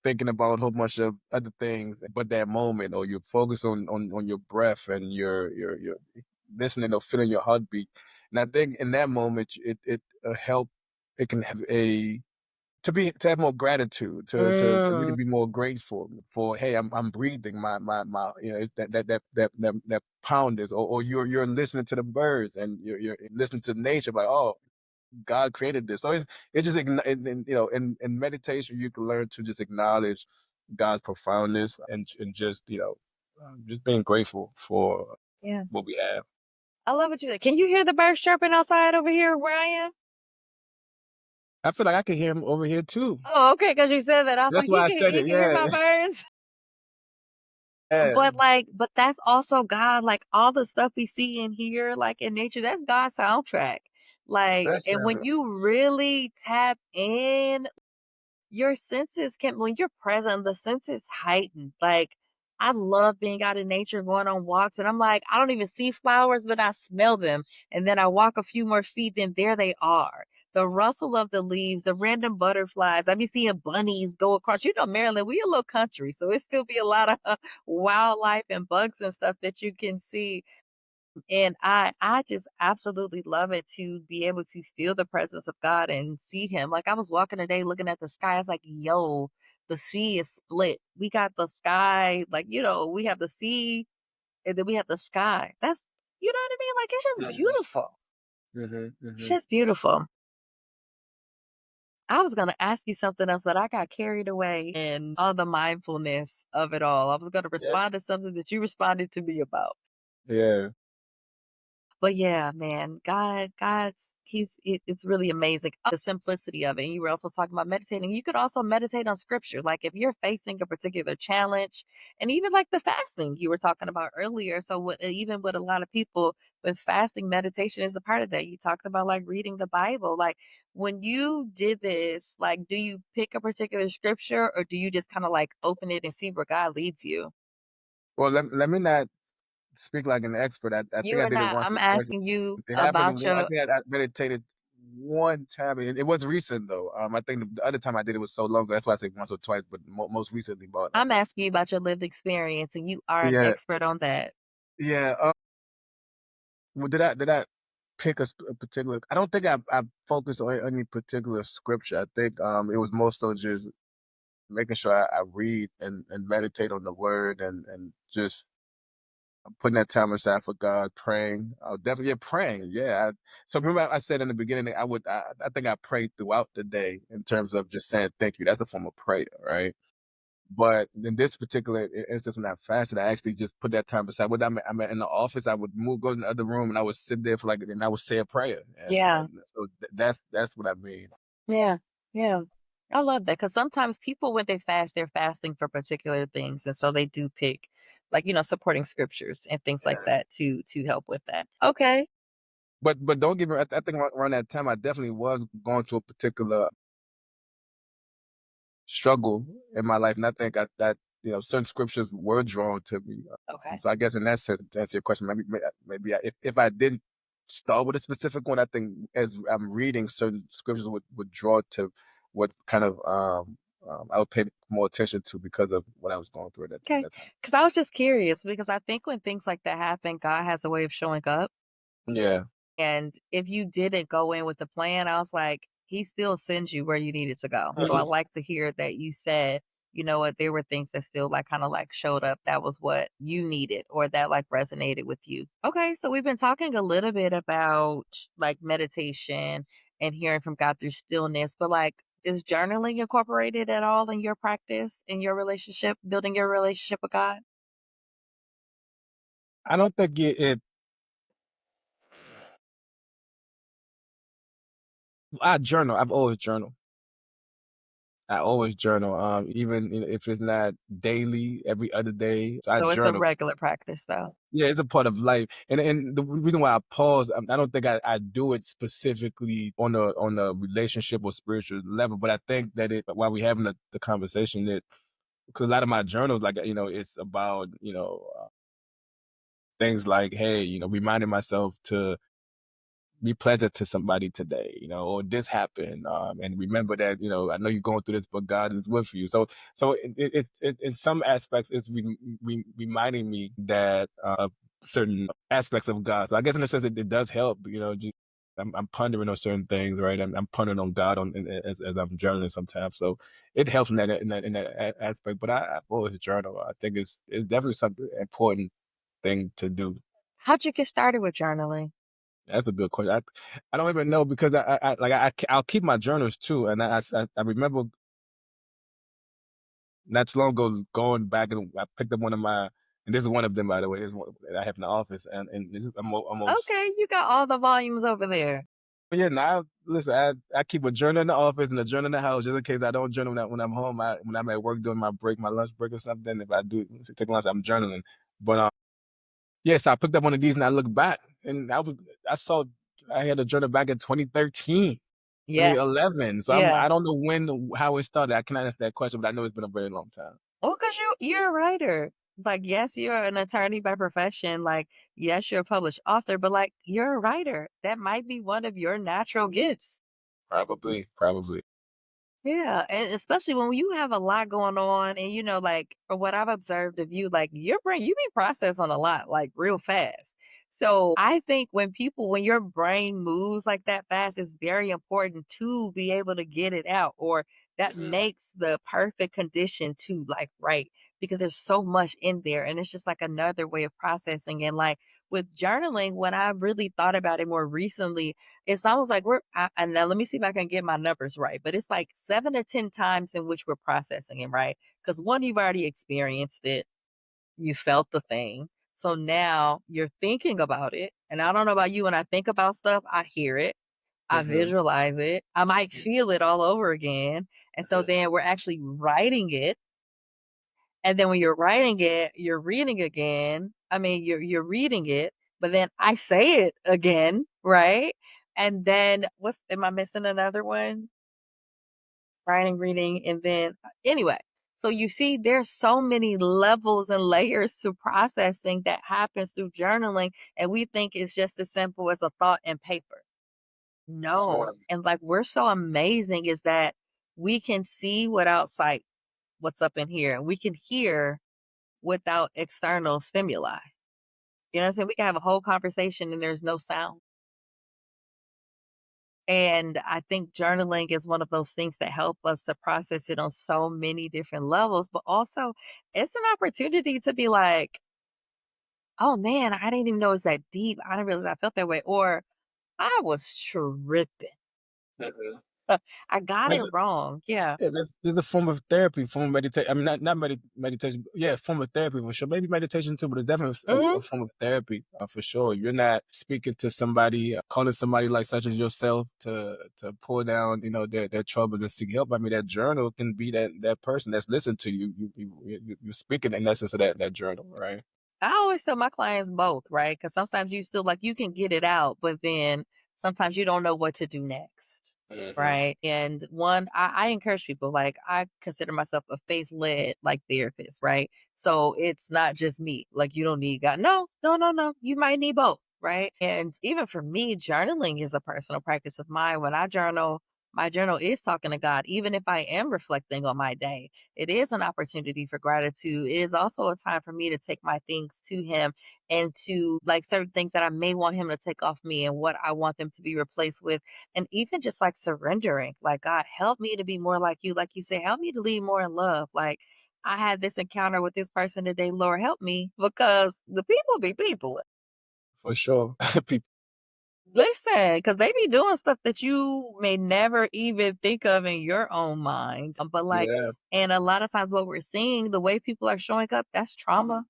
B: thinking about a whole bunch of other things but that moment, or you're focused on your breath and you're listening or feeling your heartbeat. And I think in that moment it helps it can have a to have more gratitude, to really
A: Mm,
B: be more grateful for, hey, I'm breathing, my that pound is, or you're listening to the birds and you're listening to nature, like, oh, God created this. So it's just in meditation you can learn to just acknowledge God's profoundness and just just being grateful for
A: yeah.
B: what we have.
A: I love what you said. Can you hear the birds chirping outside over here where I am?
B: I feel like I can hear him over here too.
A: Oh, okay, because you said that. I was
B: That's
A: like,
B: why I said
A: you
B: it.
A: can hear
B: Yeah,
A: my birds.
B: yeah.
A: But that's also God, like all the stuff we see and hear, like in nature, that's God's soundtrack. Like,
B: That's
A: and when you really tap in, your senses can, when you're present, the senses heighten. Like, I love being out in nature, going on walks, and I'm like, I don't even see flowers, but I smell them. And then I walk a few more feet, then there they are. The rustle of the leaves, the random butterflies. I be seeing bunnies go across. You know, Maryland, we a little country, so it still be a lot of wildlife and bugs and stuff that you can see. And I just absolutely love it to be able to feel the presence of God and see him. Like I was walking today looking at the sky, I was like, yo, the sea is split. We got the sky, like, we have the sea and then we have the sky. That's, you know what I mean? Like it's just
B: Mhm,
A: beautiful.
B: mhm,
A: It's
B: mhm.
A: just beautiful. I was gonna ask you something else, but I got carried away in all the mindfulness of it all. I was gonna
B: Yeah,
A: respond to something that you responded to me about.
B: yeah.
A: But yeah, man, God's it's really amazing. The simplicity of it. And you were also talking about meditating. You could also meditate on scripture. Like if you're facing a particular challenge, and even like the fasting you were talking about earlier. So even with a lot of people with fasting, meditation is a part of that. You talked about like reading the Bible. Like when you did this, like do you pick a particular scripture or do you just kind of like open it and see where God leads you?
B: Well, let me not speak like an expert. I
A: You
B: think I
A: are
B: did it
A: not.
B: once
A: I'm
B: or twice.
A: asking you
B: It happened.
A: about
B: I
A: your
B: think I meditated one time. It was recent though. I think the other time I did it was so long ago. That's why I say once or twice. But most recently, but
A: I'm asking you about your lived experience, and you are an
B: yeah,
A: expert on that.
B: yeah. Well, did I pick a particular? I don't think I focused on any particular scripture. I think it was more so just making sure I read and meditate on the word and just putting that time aside for God, praying. Oh, definitely, yeah, praying. Yeah. So remember, I said in the beginning, I think I prayed throughout the day in terms of just saying thank you. That's a form of prayer, right? But in this particular instance, when I fasted, I actually just put that time aside. When I'm in the office, I would go in the other room, and I would sit there for like, and I would say a prayer,
A: Yeah,
B: and so that's what I mean.
A: yeah, yeah. I love that because sometimes people, when they fast, they're fasting for particular things, and so they do pick, like supporting scriptures and things like
B: Yeah.
A: that to help with that. Okay.
B: But don't get me wrong. I think around that time, I definitely was going through a particular struggle in my life, and I think that certain scriptures were drawn to me.
A: Okay.
B: So I guess in that sense, to answer your question, maybe if I didn't start with a specific one, I think as I'm reading certain scriptures would draw to what kind of I would pay more attention to because of what I was going through at
A: Okay.
B: that time.
A: Because I was just curious because I think when things like that happen, God has a way of showing up.
B: Yeah.
A: And if you didn't go in with the plan, I was like, he still sends you where you needed to go. So I like to hear that you said, you know what, there were things that still like kind of like showed up. That was what you needed or that like resonated with you. Okay. So we've been talking a little bit about like meditation and hearing from God through stillness, but like, is journaling incorporated at all in your practice, in your relationship, building your relationship with God?
B: I don't think I journal. I've always journal. I always journal. Even if it's not daily, every other day, so I
A: So it's a
B: journal.
A: regular practice though.
B: Yeah, it's a part of life, and the reason why I pause, I don't think I do it specifically on a relationship or spiritual level, but I think that while we having the conversation, that because a lot of my journals, like it's about things like, hey, reminding myself to be pleasant to somebody today, or this happened, and remember that I know you're going through this, but God is with you. So in some aspects, it's reminding me that certain aspects of God. So I guess in a sense, it does help. I'm pondering on certain things, right? I'm pondering on God as I'm journaling sometimes. So it helps in that aspect. But I've always journal. I think it's definitely something important thing to do.
A: How'd you get started with journaling?
B: That's a good question. I don't even know because I'll keep my journals too, and I remember not too long ago going back and I picked up one of my, and this is one of them by the way. This is one that I have in the office, and this is almost.
A: Okay, you got all the volumes over there.
B: But yeah, now listen, I keep a journal in the office and a journal in the house just in case I don't journal that when I'm home. When I'm at work doing my break, my lunch break or something. If I do take lunch, I'm journaling. But yes, I picked up one of these and I look back and I saw I had a journal back in 2013.
A: Yeah,
B: 2011. So
A: yeah.
B: I don't know how it started. I cannot answer that question, but I know it's been a very long time.
A: Well, because you're a writer. Like, yes, you're an attorney by profession. Like, yes, you're a published author, but like, you're a writer. That might be one of your natural gifts.
B: Probably.
A: Yeah, and especially when you have a lot going on, and like from what I've observed of you, like your brain, you be processing a lot, like real fast. So I think when your brain moves like that fast, it's very important to be able to get it out, or that
B: Hmm.
A: makes the perfect condition to like write because there's so much in there, and it's just like another way of processing. And like with journaling, when I really thought about it more recently, it's almost like and now let me see if I can get my numbers right, but it's like 7 to 10 times in which we're processing it, right? Because one, you've already experienced it, you felt the thing. So now you're thinking about it. And I don't know about you, when I think about stuff, I hear it, I
B: Hmm.
A: visualize it, I might feel it all over again. And so then we're actually writing it. And then when you're writing it, you're reading again. I mean, you're reading it, but then I say it again, right? And then what's am I missing another one? Writing, reading, and then anyway. So you see, there's so many levels and layers to processing that happens through journaling, and we think it's just as simple as a thought in paper. No.
B: So
A: And like we're so amazing is that we can see without sight what's up in here, and we can hear without external stimuli. You know what I'm saying? We can have a whole conversation and there's no sound. And I think journaling is one of those things that help us to process it on so many different levels, but also it's an opportunity to be like, oh man, I didn't even know it's that deep. I didn't realize I felt that way. Or I was tripping.
B: Mhm.
A: I got it
B: That's
A: wrong. Yeah.
B: Yeah, there's a form of therapy, form of meditation. I mean, not meditation. Yeah, form of therapy for sure. Maybe meditation too, but it's definitely a
A: Hmm.
B: form of therapy for sure. You're not speaking to somebody, calling somebody like such as yourself to pull down, their troubles and seek help. I mean, that journal can be that person that's listening to you. You're speaking in essence of that journal, right?
A: I always tell my clients both, right? Because sometimes you still like you can get it out, but then sometimes you don't know what to do next.
B: Hmm.
A: Right. And one, I encourage people, like, I consider myself a faith led, like, therapist. Right. So it's not just me. Like, you don't need God. No, no, no, no. You might need both. Right. And even for me, journaling is a personal practice of mine. When I journal, my journal is talking to God, even if I am reflecting on my day. It is an opportunity for gratitude. It is also a time for me to take my things to him and to like certain things that I may want him to take off me and what I want them to be replaced with. And even just like surrendering, like, God, help me to be more like you. Like you say, help me to lead more in love. Like, I had this encounter with this person today. Lord, help me because the people be people.
B: For sure. People,
A: Listen, because they be doing stuff that you may never even think of in your own mind. But like,
B: yeah,
A: and a lot of times what we're seeing, the way people are showing up, that's trauma.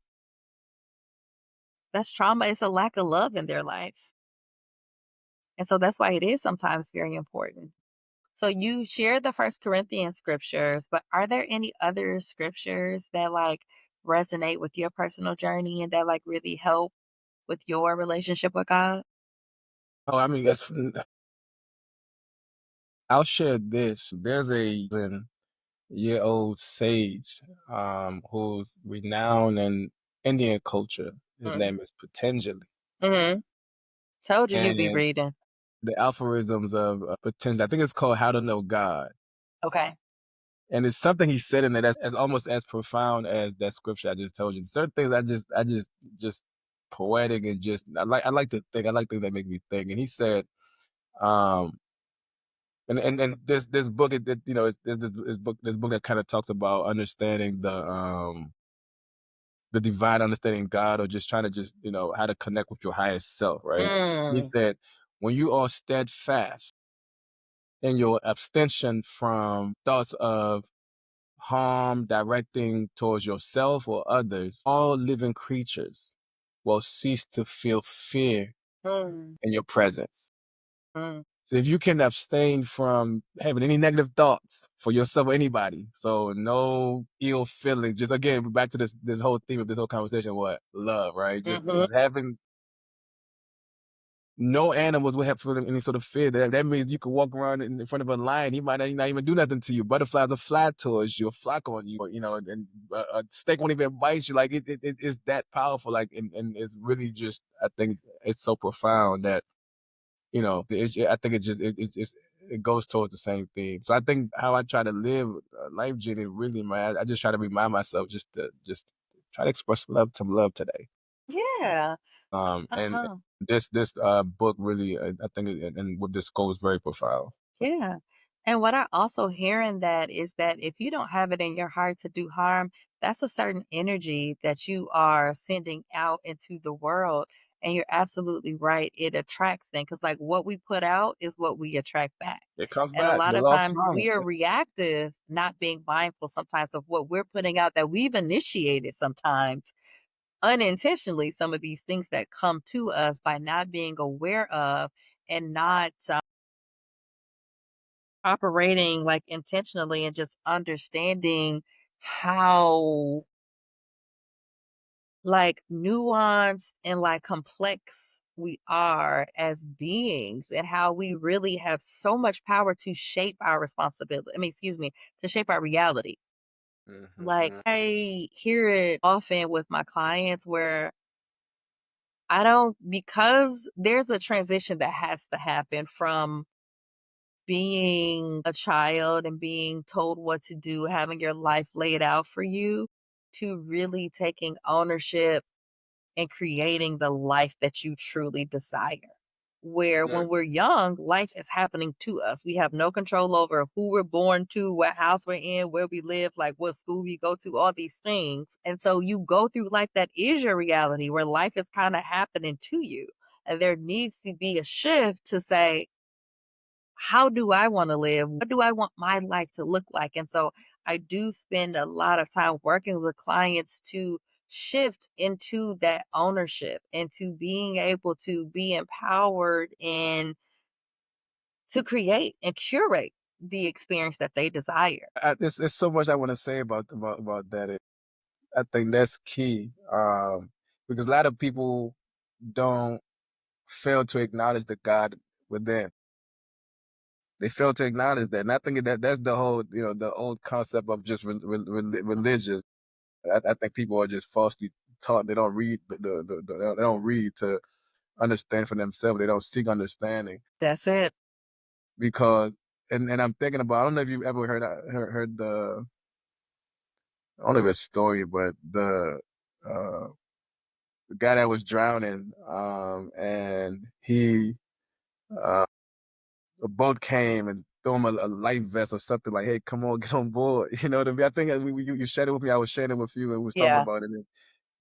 A: That's trauma. It's a lack of love in their life. And so that's why it is sometimes very important. So you share the First Corinthians scriptures, but are there any other scriptures that like resonate with your personal journey and that like really help with your relationship with God?
B: oh, I mean, I'll share this. There's a year old sage who's renowned in Indian culture. His
A: Mm-hmm.
B: name is Patanjali.
A: Mm-hmm. Told you you'd be
B: And
A: reading.
B: the aphorisms of Patanjali, I think it's called How to Know God.
A: Okay.
B: And it's something he said in there that's as almost as profound as that scripture I just told you. Certain things just poetic and just I like to think. I like things that make me think. And he said, Um, and this book, there's this book that kind of talks about understanding the divine understanding God, or just trying to just, how to connect with your highest self, right? He
A: Mm,
B: said, when you are steadfast in your abstention from thoughts of harm directing towards yourself or others, all living creatures will cease to feel fear
A: mm,
B: in your presence.
A: mm.
B: So if you can abstain from having any negative thoughts for yourself or anybody, so no ill feeling, just again back to this whole theme of this whole conversation, what love, right?
A: Mhm.
B: Just having no animals will have feel any sort of fear. That means you could walk around in front of a lion, he might not even do nothing to you. Butterflies will fly towards you, or flock on you, or, and a snake won't even bite you. Like it is that powerful. Like, and it's really just, I think it's so profound that, I think it goes towards the same theme. So I think how I try to live life, Jenny, really, man, I just try to remind myself just try to express some love today.
A: Yeah.
B: And
A: Uh-huh.
B: this book really, I think, and what this goes very profound.
A: Yeah. And what I also hear in that is that if you don't have it in your heart to do harm, that's a certain energy that you are sending out into the world. And you're absolutely right. It attracts them because, like, what we put out is what we attract back.
B: It comes
A: And a
B: back.
A: lot
B: The
A: of
B: law of
A: times
B: karma.
A: we are reactive, not being mindful sometimes of what we're putting out that we've initiated sometimes unintentionally, some of these things that come to us by not being aware of and not operating like intentionally and just understanding how like nuanced and like complex we are as beings and how we really have so much power to shape our responsibility. I mean, excuse me, to shape our reality. Like
B: Hmm.
A: I hear it often with my clients where I don't, because there's a transition that has to happen from being a child and being told what to do, having your life laid out for you, to really taking ownership and creating the life that you truly desire. Where
B: Yeah.
A: when we're young, life is happening to us. We have no control over who we're born to, what house we're in, where we live, like what school we go to, all these things. And so you go through life that is your reality, where life is kind of happening to you. And there needs to be a shift to say, how do I want to live? What do I want my life to look like? And so I do spend a lot of time working with clients to shift into that ownership, into being able to be empowered and to create and curate the experience that they desire.
B: There's so much I want to say about that. I think that's key, because a lot of people don't fail to acknowledge the God within. They fail to acknowledge that, and I think that's the whole, the old concept of just religious. I think people are just falsely taught. They don't read they don't read to understand for themselves. They don't seek understanding
A: That's it.
B: because, and I'm thinking about, I don't know if you've ever heard I don't know if it's a story, but uh, the guy that was drowning, and he uh, a boat came and threw him a life vest or something, like, "Hey, come on, get on board." You know what I mean? I think you shared it with me. I was sharing it with you, and we was talking
A: Yeah.
B: about it. And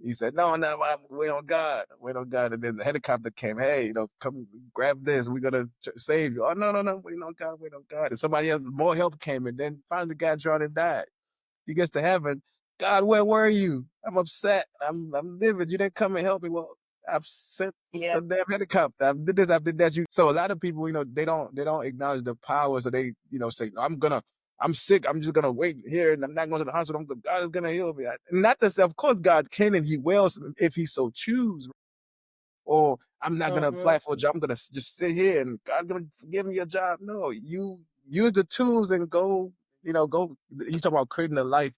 B: he said, "No, no, wait on God, wait on God." And then the helicopter came. "Hey, come grab this. We're gonna save you." "Oh, no, no, no, wait on God, wait on God." And somebody else, more help came, and then finally the guy drowned and died. He gets to heaven. "God, where were you? I'm upset. I'm livid. You didn't come and help me." "Well, I've sent
A: Yeah.
B: the damn helicopter. I did this, I did that." So a lot of people, they don't acknowledge the power. So they, say, "No, I'm sick. I'm just gonna wait here, and I'm not going to the hospital. God is gonna heal me." Not to say, of course, God can and He will if He so choose. Or, "I'm not gonna
A: Hmm.
B: apply for a job. I'm gonna just sit here and God gonna give me a job." No, you use the tools and go. Go. You talk about creating a life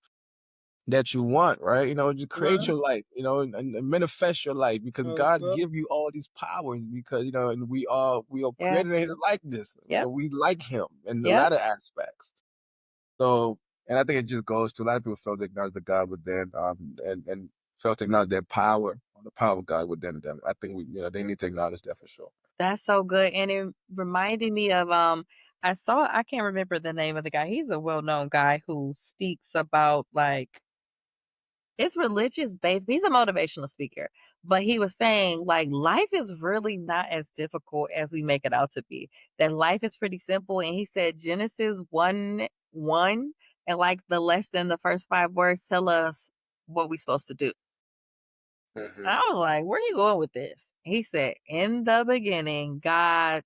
B: that you want, right? You create
A: Hmm.
B: your life, and manifest your life, because God
A: Hmm.
B: give you all these powers, because, and we are
A: Yeah.
B: created in His likeness.
A: Yep.
B: We like Him in a
A: Yep.
B: lot of aspects. So, and I think it just goes to, a lot of people fail to acknowledge the God within, and fail to acknowledge their power, or the power of God within them. I think they need to acknowledge that for sure.
A: That's so good, and it reminded me of, I can't remember the name of the guy, he's a well-known guy who speaks about, like it's religious based, he's a motivational speaker, but he was saying, like, life is really not as difficult as we make it out to be, that life is pretty simple, and he said Genesis 1:1, and, like, the less than the first 5 words tell us what we supposed to do. And
B: Mhm.
A: I was like, "Where are you going with this?" He said, "In the beginning, God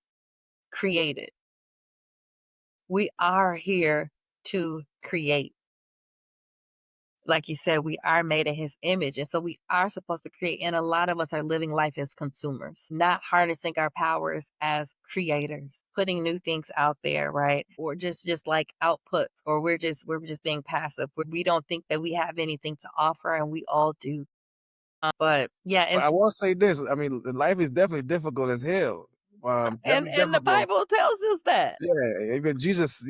A: created. We are here to create." Like you said, we are made in his image. And so we are supposed to create. And a lot of us are living life as consumers, not harnessing our powers as creators, putting new things out there, right? Or just like outputs, or we're just being passive. We don't think that we have anything to offer, and we all do. But yeah,
B: But I
A: it's
B: will say this, I mean, life is definitely difficult as hell.
A: and
B: Definitely
A: and the
B: difficult.
A: Bible tells us that.
B: Yeah, even Jesus,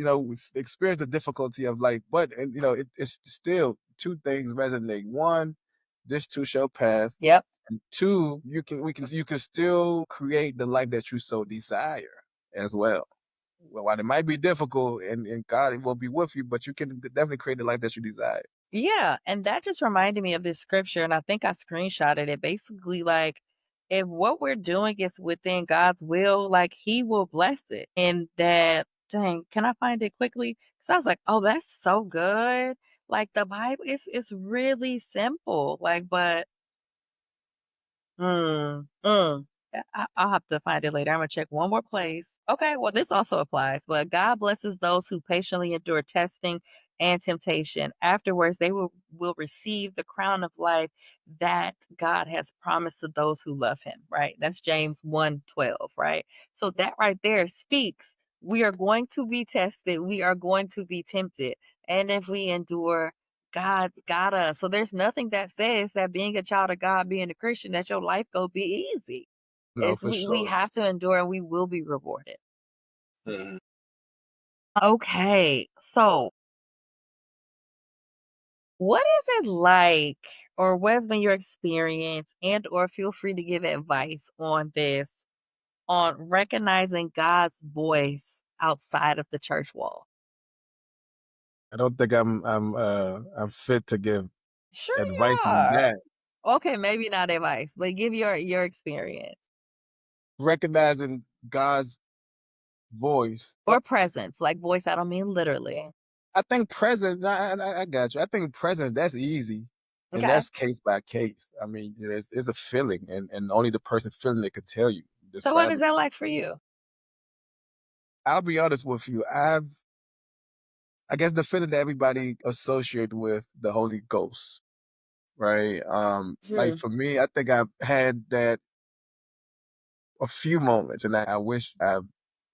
B: experienced the difficulty of like, but and it's still two things resonate. One, this too shall pass.
A: Yep.
B: And two, you can still create the life that you so desire as well. Well, while it might be difficult and God will be with you, but you can definitely create the life that you desire.
A: Yeah, and that just reminded me of this scripture, and I think I screenshotted it. Basically, like, if what we're doing is within God's will, like, He will bless it. And that, dang, can I find it quickly? Because I was like, oh, that's so good. Like, the Bible is really simple. Like, but I'll have to find it later. I'm gonna check one more place. Okay, well, this also applies. But God blesses those who patiently endure testing and temptation. Afterwards, they will receive the crown of life that God has promised to those who love Him. Right? That's James 1:12. Right? So that right there speaks. We are going to be tested. We are going to be tempted, and if we endure, God's got us. So there's nothing that says that being a child of God, being a Christian, that your life go be easy.
B: No,
A: It's
B: for
A: we
B: sure.
A: have to endure and we will be rewarded.
B: Mhm.
A: Okay. So what is it like, or what has been your experience, and or feel free to give advice on this, on recognizing God's voice outside of the church wall?
B: I don't think I'm fit to give
A: Sure you
B: advice on
A: are.
B: that.
A: Okay, maybe not advice, but give your experience.
B: Recognizing God's voice.
A: Or presence, like voice, I don't mean literally.
B: I think presence. I got you. I think presence. That's easy, and
A: Okay.
B: that's case by case. I mean, it's a feeling, and only the person feeling it could tell you,
A: So what
B: describe
A: is
B: it.
A: that like for you?
B: I'll be honest with you. I guess the feeling that everybody associate with the Holy Ghost, right? Like
A: Hmm.
B: for me, I think I've had that a few moments, and I wish I've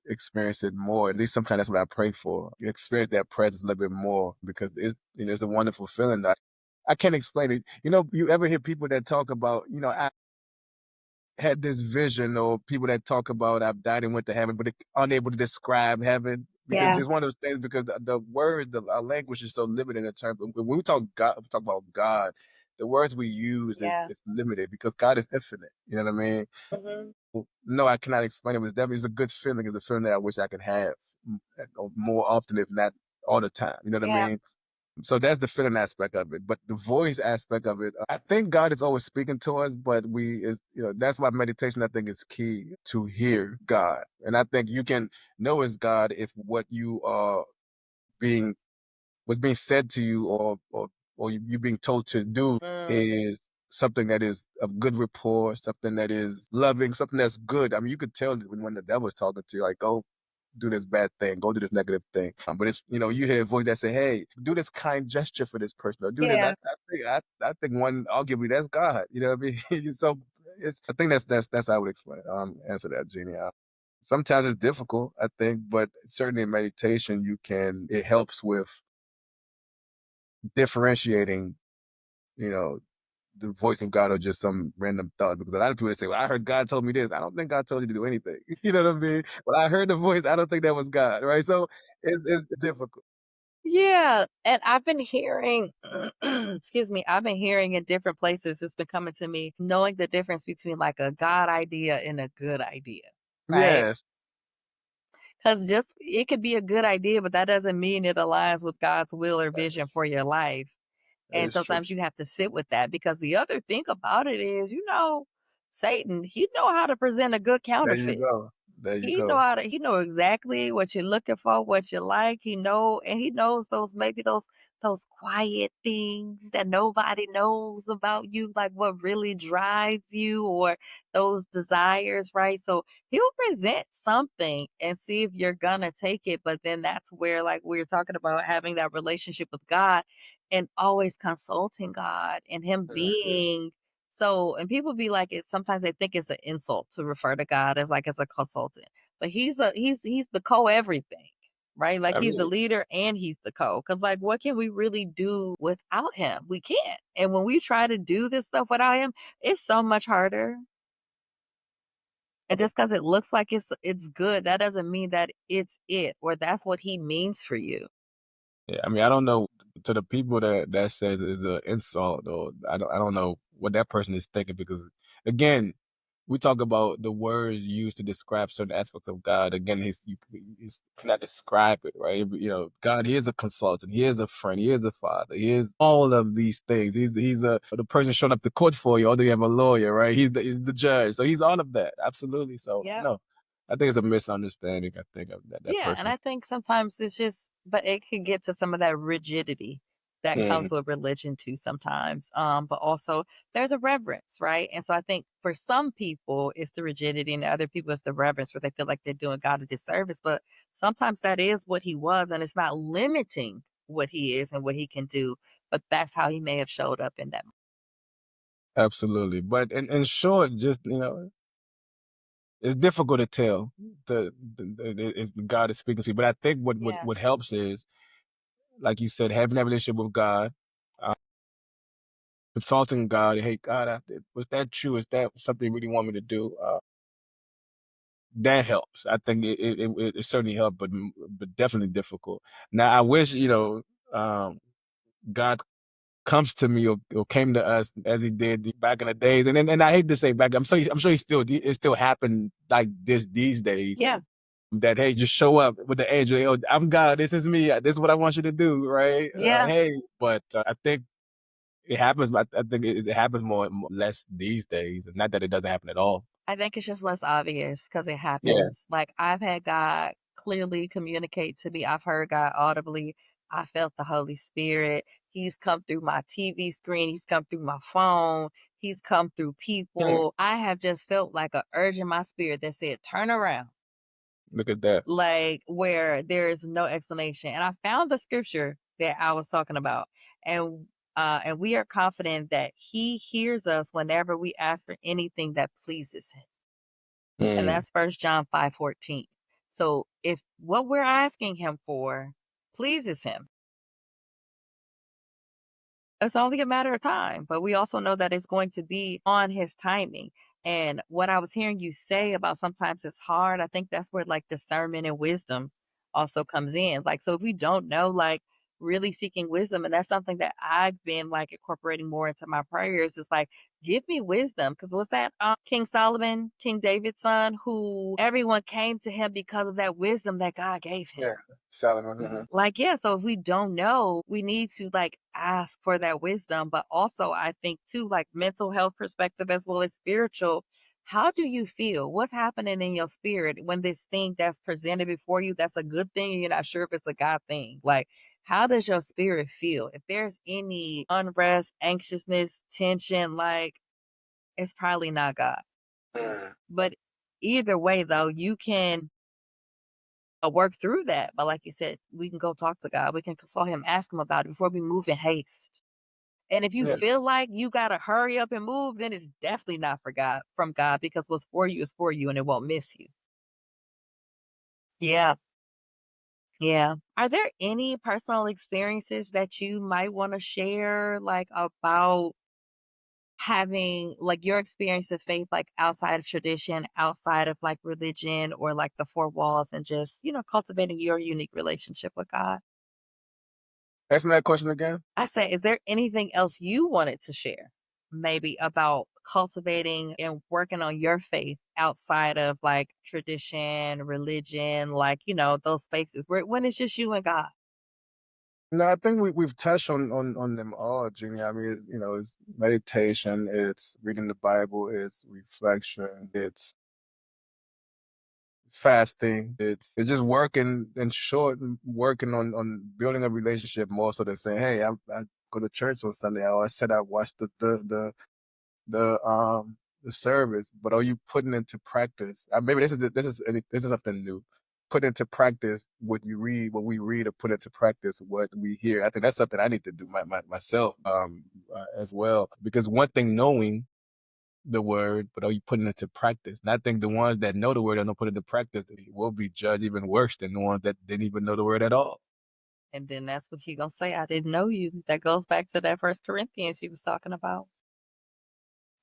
B: experienced it more. At least sometimes that's what I pray for. You experience that presence a little bit more because it's a wonderful feeling. I can't explain it. You ever hear people that talk about, I had this vision, or people that talk about I've died and went to heaven, but unable to describe heaven because
A: Yeah.
B: it's one of those things because the words, our language is so limited in terms of when we talk God, we talk about God, the words we use
A: Yeah.
B: is limited because God is infinite. You know what I mean?
A: Mhm.
B: No, I cannot explain it, but it's a good feeling. It's a feeling that I wish I could have more often, if not all the time. You know what I
A: Yeah.
B: mean? So that's the feeling aspect of it. But the voice aspect of it, I think God is always speaking to us, but that's why meditation I think is key to hear God. And I think you can know it's God if what you are being what's being said to you, or you being told to do
A: Mm.
B: is something that is of good rapport, something that is loving, something that's good. I mean, you could tell when the devil is talking to you, like, go do this bad thing, go do this negative thing. But if you hear a voice that say, "Hey, do this kind gesture for this person, or do this,"
A: Yeah.
B: I think one arguably that's God. You know what I mean? So I think that's how I would explain answer that, Jeannie. Sometimes it's difficult, I think, but certainly in meditation, it helps with differentiating, you know, the voice of God or just some random thought. Because a lot of people say, "Well, I heard God told me this." I don't think God told you to do anything. You know what I mean? But I heard the voice. I don't think that was God, right? So it's difficult.
A: Yeah, and I've been hearing excuse me, I've been hearing in different places, it's been coming to me, knowing the difference between, like, a God idea and a good idea. right?
B: Yes,
A: Because just it could be a good idea, but that doesn't mean it aligns with God's will or vision for your life.
B: that
A: And
B: is true.
A: sometimes you have to sit with that because the other thing about it is, Satan, he know how to present a good
B: There you
A: counterfeit.
B: go. There you go.
A: He know exactly what you're looking for, what you like. He knows those quiet things that nobody knows about you, like what really drives you or those desires, right? So he'll present something and see if you're gonna take it. But then that's where, like we were talking about, having that relationship with God and always consulting God and him
B: Mhm.
A: being so, and people be like, it sometimes they think it's an insult to refer to God as like as a consultant, but he's the co everything, right? Like
B: I
A: he's the
B: mean,
A: leader and he's the co. Because like, what can we really do without him? We can't. And when we try to do this stuff without him, it's so much harder. And just because it looks like it's good, that doesn't mean that it's it or that's what he means for you.
B: yeah, I mean, I don't know to the people that says it's an insult or I don't know what that person is thinking because again, we talk about the words used to describe certain aspects of God. Again, he's cannot describe it, right? God, he is a consultant, he is a friend, he is a father, he is all of these things. He's the person showing up to court for you, although you have a lawyer, right? He's the judge, so he's all of that, absolutely. So
A: Yeah.
B: no, I think it's a misunderstanding. I think of that
A: Yeah, and I
B: person's.
A: think sometimes it's just but it could get to some of that rigidity that
B: Mhm.
A: comes with religion too sometimes. But also there's a reverence, right? And so I think for some people it's the rigidity and other people it's the reverence where they feel like they're doing God a disservice. But sometimes that is what he was, and it's not limiting what he is and what he can do, but that's how he may have showed up in that.
B: Absolutely. But in short, just it's difficult to tell it's God is speaking to you. But I think
A: Yeah.
B: what helps is, like you said, having that relationship with God, uh, consulting God. Hey, God, was that true? Is that something you really want me to do? That helps. I think it certainly helped, but definitely difficult. Now, I wish um, God comes to me or came to us as he did back in the days. And I hate to say back, I'm sure it still happened like this these days.
A: Yeah.
B: That hey, just show up with the angel. Hey, oh, I'm God. This is me. This is what I want you to do. Right?
A: Yeah.
B: Hey, but I think it happens. I think it happens less these days. Not that it doesn't happen at all.
A: I think it's just less obvious because it
B: Yeah.
A: happens. Like, I've had God clearly communicate to me. I've heard God audibly. I felt the Holy Spirit. He's come through my TV screen. He's come through my phone. He's come through
B: Hmm.
A: people. I have just felt like a urge in my spirit that said, turn around,
B: Look at that.
A: like where there is no explanation. And I found the scripture that I was talking about. And we are confident that he hears us whenever we ask for anything that pleases him, and
B: Hmm.
A: that's First John 5:14. So if what we're asking him for pleases him, it's only a matter of time, but we also know that it's going to be on his timing. And what I was hearing you say about sometimes it's hard, I think that's where like discernment and wisdom also comes in. Like, so if we don't know, like really seeking wisdom, and that's something that I've been like incorporating more into my prayers, is like, give me wisdom. Because was that King Solomon, King David's son, who everyone came to him because of that wisdom that God gave him?
B: Yeah. Solomon. Mhm.
A: Like, yeah, so if we don't know, we need to like ask for that wisdom. But also, I think too, like mental health perspective as well as spiritual. How do you feel? What's happening in your spirit when this thing that's presented before you, that's a good thing, and you're not sure if it's a God thing? Like, how does your spirit feel? If there's any unrest, anxiousness, tension, like it's probably not God.
B: Mm.
A: But either way, though, you can work through that. But like you said, we can go talk to God. We can consult Him, ask Him about it before we move in haste. And if you
B: Yeah.
A: feel like you gotta hurry up and move, then it's definitely not for God from God because what's for you is for you and it won't miss you. Yeah. Yeah. Are there any personal experiences that you might want to share, like about having like your experience of faith, like outside of tradition, outside of like religion or like the four walls, and just, cultivating your unique relationship with God?
B: Ask me that question again.
A: I say, is there anything else you wanted to share? Maybe about cultivating and working on your faith outside of like tradition, religion, like, those spaces where when it's just you and God?
B: No, I think we've touched on them all, Junior. I mean, it's meditation, it's reading the Bible, it's reflection, it's fasting, it's just working in short, working on building a relationship more so than saying, hey, I go to church on Sunday, or I said I watched the service, but are you putting into practice? Maybe this is something new. Put into practice what we read, or put into practice what we hear. I think that's something I need to do myself as well. Because one thing knowing the word, but are you putting it into practice? And I think the ones that know the word and don't put it into practice will be judged even worse than the ones that didn't even know the word at all.
A: And then that's what he gonna say, I didn't know you. That goes back to that First Corinthians you was talking about.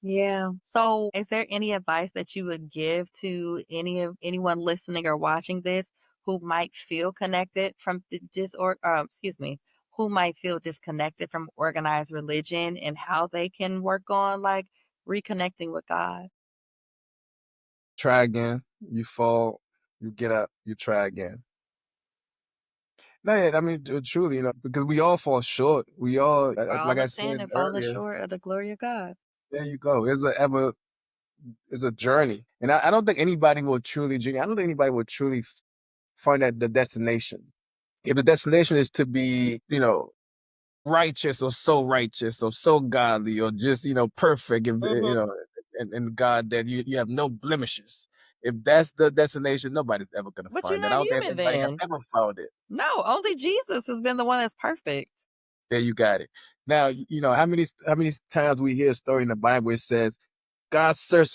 A: Yeah. So, is there any advice that you would give to anyone listening or watching this who might feel connected from the excuse me, who might feel disconnected from organized religion and how they can work on like reconnecting with God?
B: Try again. You fall, you get up, you try again. No, yeah, I mean, truly, because we all fall short. We all,
A: All
B: like I
A: have sinned
B: said
A: and fallen
B: earlier,
A: short of the glory of God.
B: there you go. It's a journey. And I don't think anybody will truly, Junior, I don't think anybody will truly find that the destination. If the destination is to be, righteous or so godly or just, perfect, if,
A: Hmm.
B: and God, that you have no blemishes. If that's the destination, nobody's ever going to
A: But you're
B: find that. I
A: not
B: don't think
A: human
B: anybody have
A: then.
B: ever found it.
A: No, only Jesus has been the one that's perfect.
B: There you got it. Now, how many times we hear a story in the Bible, it says,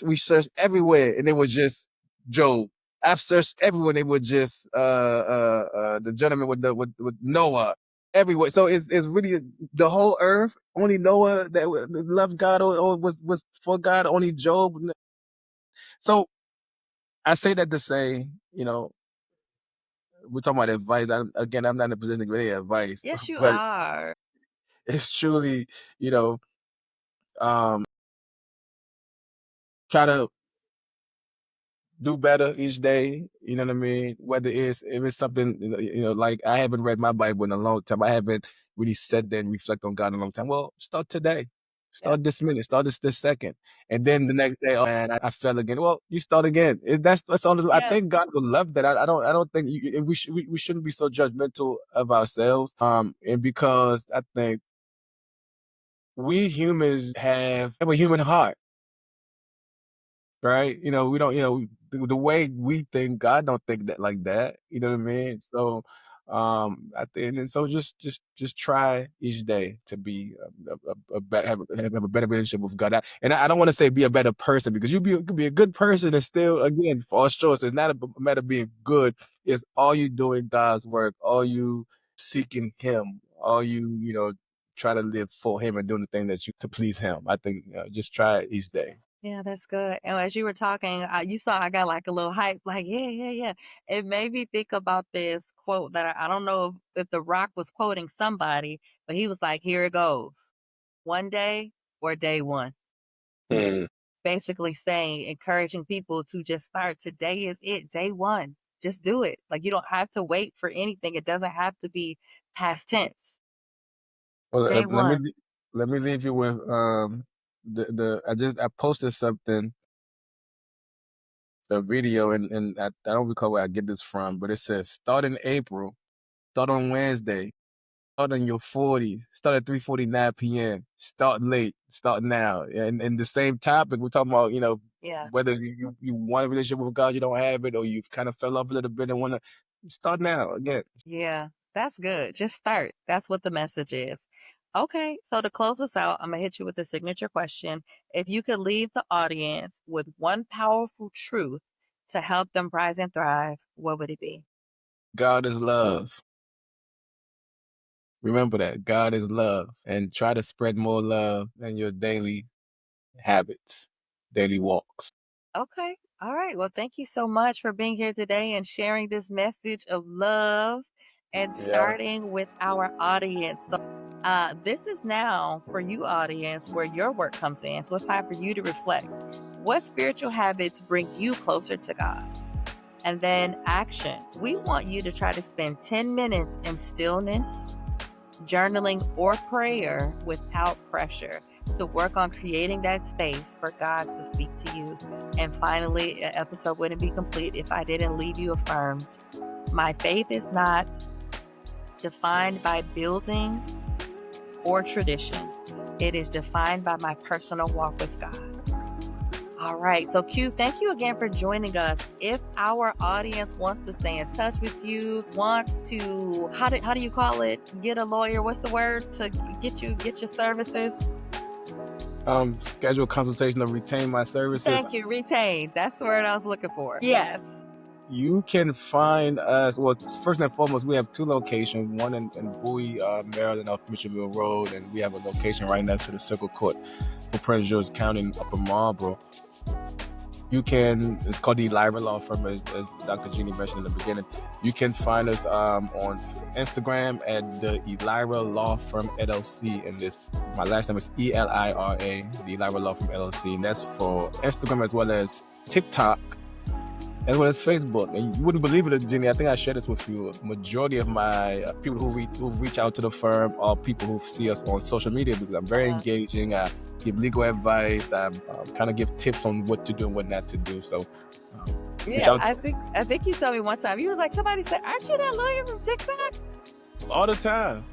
B: we searched everywhere, and it was just Job. I've searched everywhere, and it was just the gentleman with Noah everywhere. So it's really the whole earth. Only Noah that loved God, or was for God. Only Job. So I say that to say, we're talking about advice. Again, I'm not in a position to give any advice,
A: Yes, you
B: but
A: are.
B: it's truly, you know, um, try to do better each day. You know what I mean? Whether if it's something, like I haven't read my Bible in a long time. I haven't really sat there and reflect on God in a long time. Well, start today.
A: Yep.
B: Start this minute. Start this second. And then the next day, oh man, I fell again. Well, you start again. That's all. I
A: Yeah.
B: think God would love that. I don't think we shouldn't be so judgmental of ourselves. And because I think we humans have a human heart, right? We don't, the way we think, God don't think that like that. You know what I mean? So, I think, and so just try each day to be have a better relationship with God. And I don't want to say be a better person, because you could be a good person and still again fall short. So it's not a matter of being good. It's all you doing God's work, all you seeking Him, all you try to live for Him and doing the thing that you to please Him. I think just try it each day.
A: Yeah, that's good. And as you were talking, you saw I got like a little hype, like, yeah, yeah, yeah. It made me think about this quote that I don't know if The Rock was quoting somebody, but he was like, here it goes. One day or day one.
B: Mm.
A: Basically saying, encouraging people to just start. Today is it, day one. Just do it. Like you don't have to wait for anything. It doesn't have to be past tense.
B: Well,
A: Day one.
B: let me leave you with the I posted something, a video, and I don't recall where I get this from, but it says start in April, start on Wednesday, start in your 40s, start at 3:49 p.m., start late, start now. And the same topic we're talking about,
A: Yeah.
B: whether you want a relationship with God, you don't have it, or you've kind of fell off a little bit and want to start now again.
A: Yeah, that's good. Just start. That's what the message is. Okay, so to close us out, I'm going to hit you with the signature question. If you could leave the audience with one powerful truth to help them rise and thrive, what would it be?
B: God is love. Remember that God is love, and try to spread more love in your daily habits, daily walks.
A: Okay. All right. Well, thank you so much for being here today and sharing this message of love and
B: Yeah.
A: starting with our audience. So This is now for you, audience, where your work comes in. So it's time for you to reflect. What spiritual habits bring you closer to God? And then action. We want you to try to spend 10 minutes in stillness, journaling, or prayer without pressure to work on creating that space for God to speak to you. And finally, an episode wouldn't be complete if I didn't leave you affirmed. My faith is not defined by building or tradition. It is defined by my personal walk with God. All right. So Q, thank you again for joining us. If our audience wants to stay in touch with you, wants to how do you call it? Get a lawyer. What's the word to get your services?
B: Schedule consultation to retain my services.
A: Thank you. Retain. That's the word I was looking for. Yes.
B: You can find us. Well, first and foremost, we have two locations. One in Bowie, Maryland, off Mitchellville Road, and we have a location right next to the Circle Court for Prince George County in Upper Marlboro. It's called the Elira Law Firm, as Dr. Jeannie mentioned in the beginning. You can find us on Instagram at the Elira Law Firm LLC, and my last name is Elira, the Elira Law Firm LLC, and that's for Instagram as well as TikTok, as well as Facebook. And you wouldn't believe it, Jenny, I think I shared this with you. Majority of my people who reach out to the firm are people who see us on social media, because I'm very engaging. I give legal advice. I kind of give tips on what to do and what not to do. So reach
A: Yeah,
B: out
A: I think you told me one time, you was like, somebody said, aren't you that lawyer from TikTok?
B: all the time.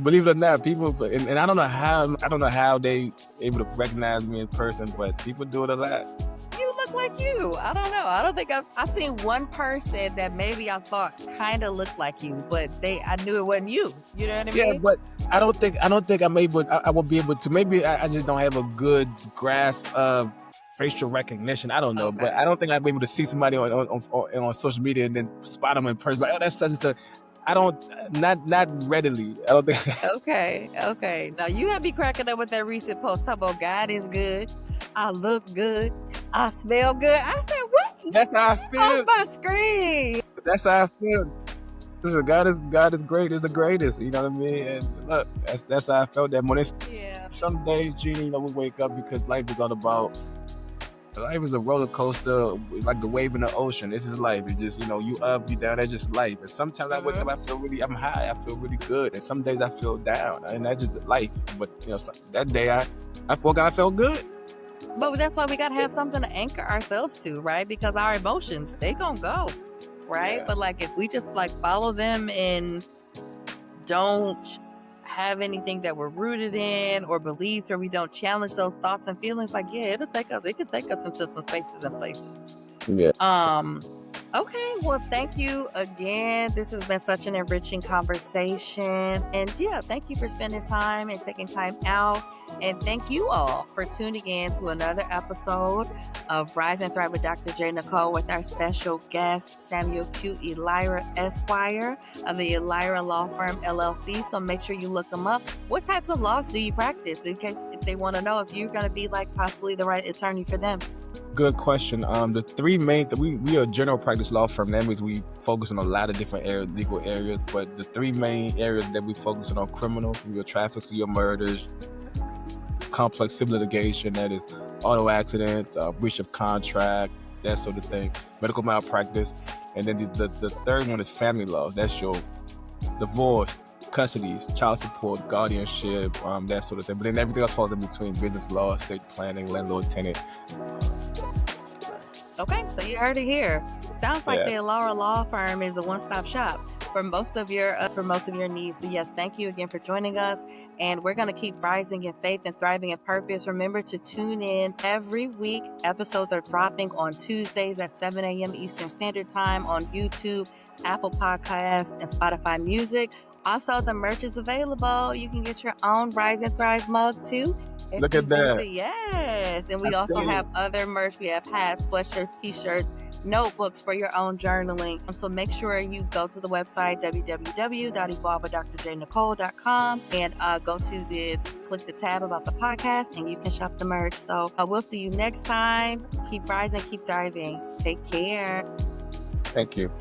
B: Believe it or not, people, and I don't know how they able to recognize me in person, but people do it a lot.
A: You look like you. I don't know. I don't think I've seen one person that maybe I thought kind of looked like you, but I knew it wasn't you. You know what I mean?
B: Yeah, but I don't think I'm able. I will be able to. Maybe I just don't have a good grasp of facial recognition. I don't know, but
A: Okay.
B: I don't think I'd be able to see somebody on social media and then spot them in person. Like, oh, that's such and such. I don't, not readily. I don't think.
A: Okay. Okay. Now you have me cracking up with that recent post. Talk about God is good. I look good. I smell good. I said, what?
B: That's how I
A: On
B: feel.
A: my screen.
B: That's how I feel. Listen, God is great. Is the greatest. You know what I mean? And look, that's how I felt that morning.
A: Yeah.
B: Some days, Jeannie, we wake up because life is all about. Life is a roller coaster, like the wave in the ocean. This is life. It's just, you up, you down. That's just life. And sometimes I wake up, I'm high, I feel really good. And some days I feel down. And that's just life. But, that day I forgot I felt good.
A: But that's why we got to have something to anchor ourselves to, right? Because our emotions, they gonna go, right?
B: Yeah.
A: But like if we just like follow them and don't have anything that we're rooted in or beliefs, or we don't challenge those thoughts and feelings, like it could take us into some spaces and places.
B: Yeah.
A: Okay, well, thank you again. This has been such an enriching conversation. And yeah, thank you for spending time and taking time out. And thank you all for tuning in to another episode of Rise and Thrive with Dr. J. Nicole with our special guest, Samuel Q. Elira Esquire of the Elira Law Firm LLC. So make sure you look them up. What types of laws do you practice, in case if they want to know if you're going to be like possibly the right attorney for them?
B: Good question. The three main, we are a general practice law firm. That means we focus on a lot of different legal areas, but the three main areas that we focus on are criminal, from your traffics to your murders, complex civil litigation, that is auto accidents, breach of contract, that sort of thing, medical malpractice. And then the third one is family law. That's your divorce, custodies, child support, guardianship, that sort of thing. But then everything else falls in between: business law, estate planning, landlord, tenant.
A: Okay, so you heard it here. Sounds like the Elira Law Firm is a one-stop shop for most of your needs. But yes, thank you again for joining us, and we're going to keep rising in faith and thriving in purpose. Remember to tune in every week. Episodes are dropping on Tuesdays at 7 a.m. Eastern Standard Time on YouTube, Apple Podcasts, and Spotify Music. Also, the merch is available. You can get your own Rise and Thrive mug too.
B: Look at that.
A: Yes. And we also have other merch. We have hats, sweatshirts, t-shirts, notebooks for your own journaling. So make sure you go to the website, www.evolveWithDrJNicole.com, and click the tab about the podcast, and you can shop the merch. So we'll see you next time. Keep rising, keep thriving. Take care.
B: Thank you.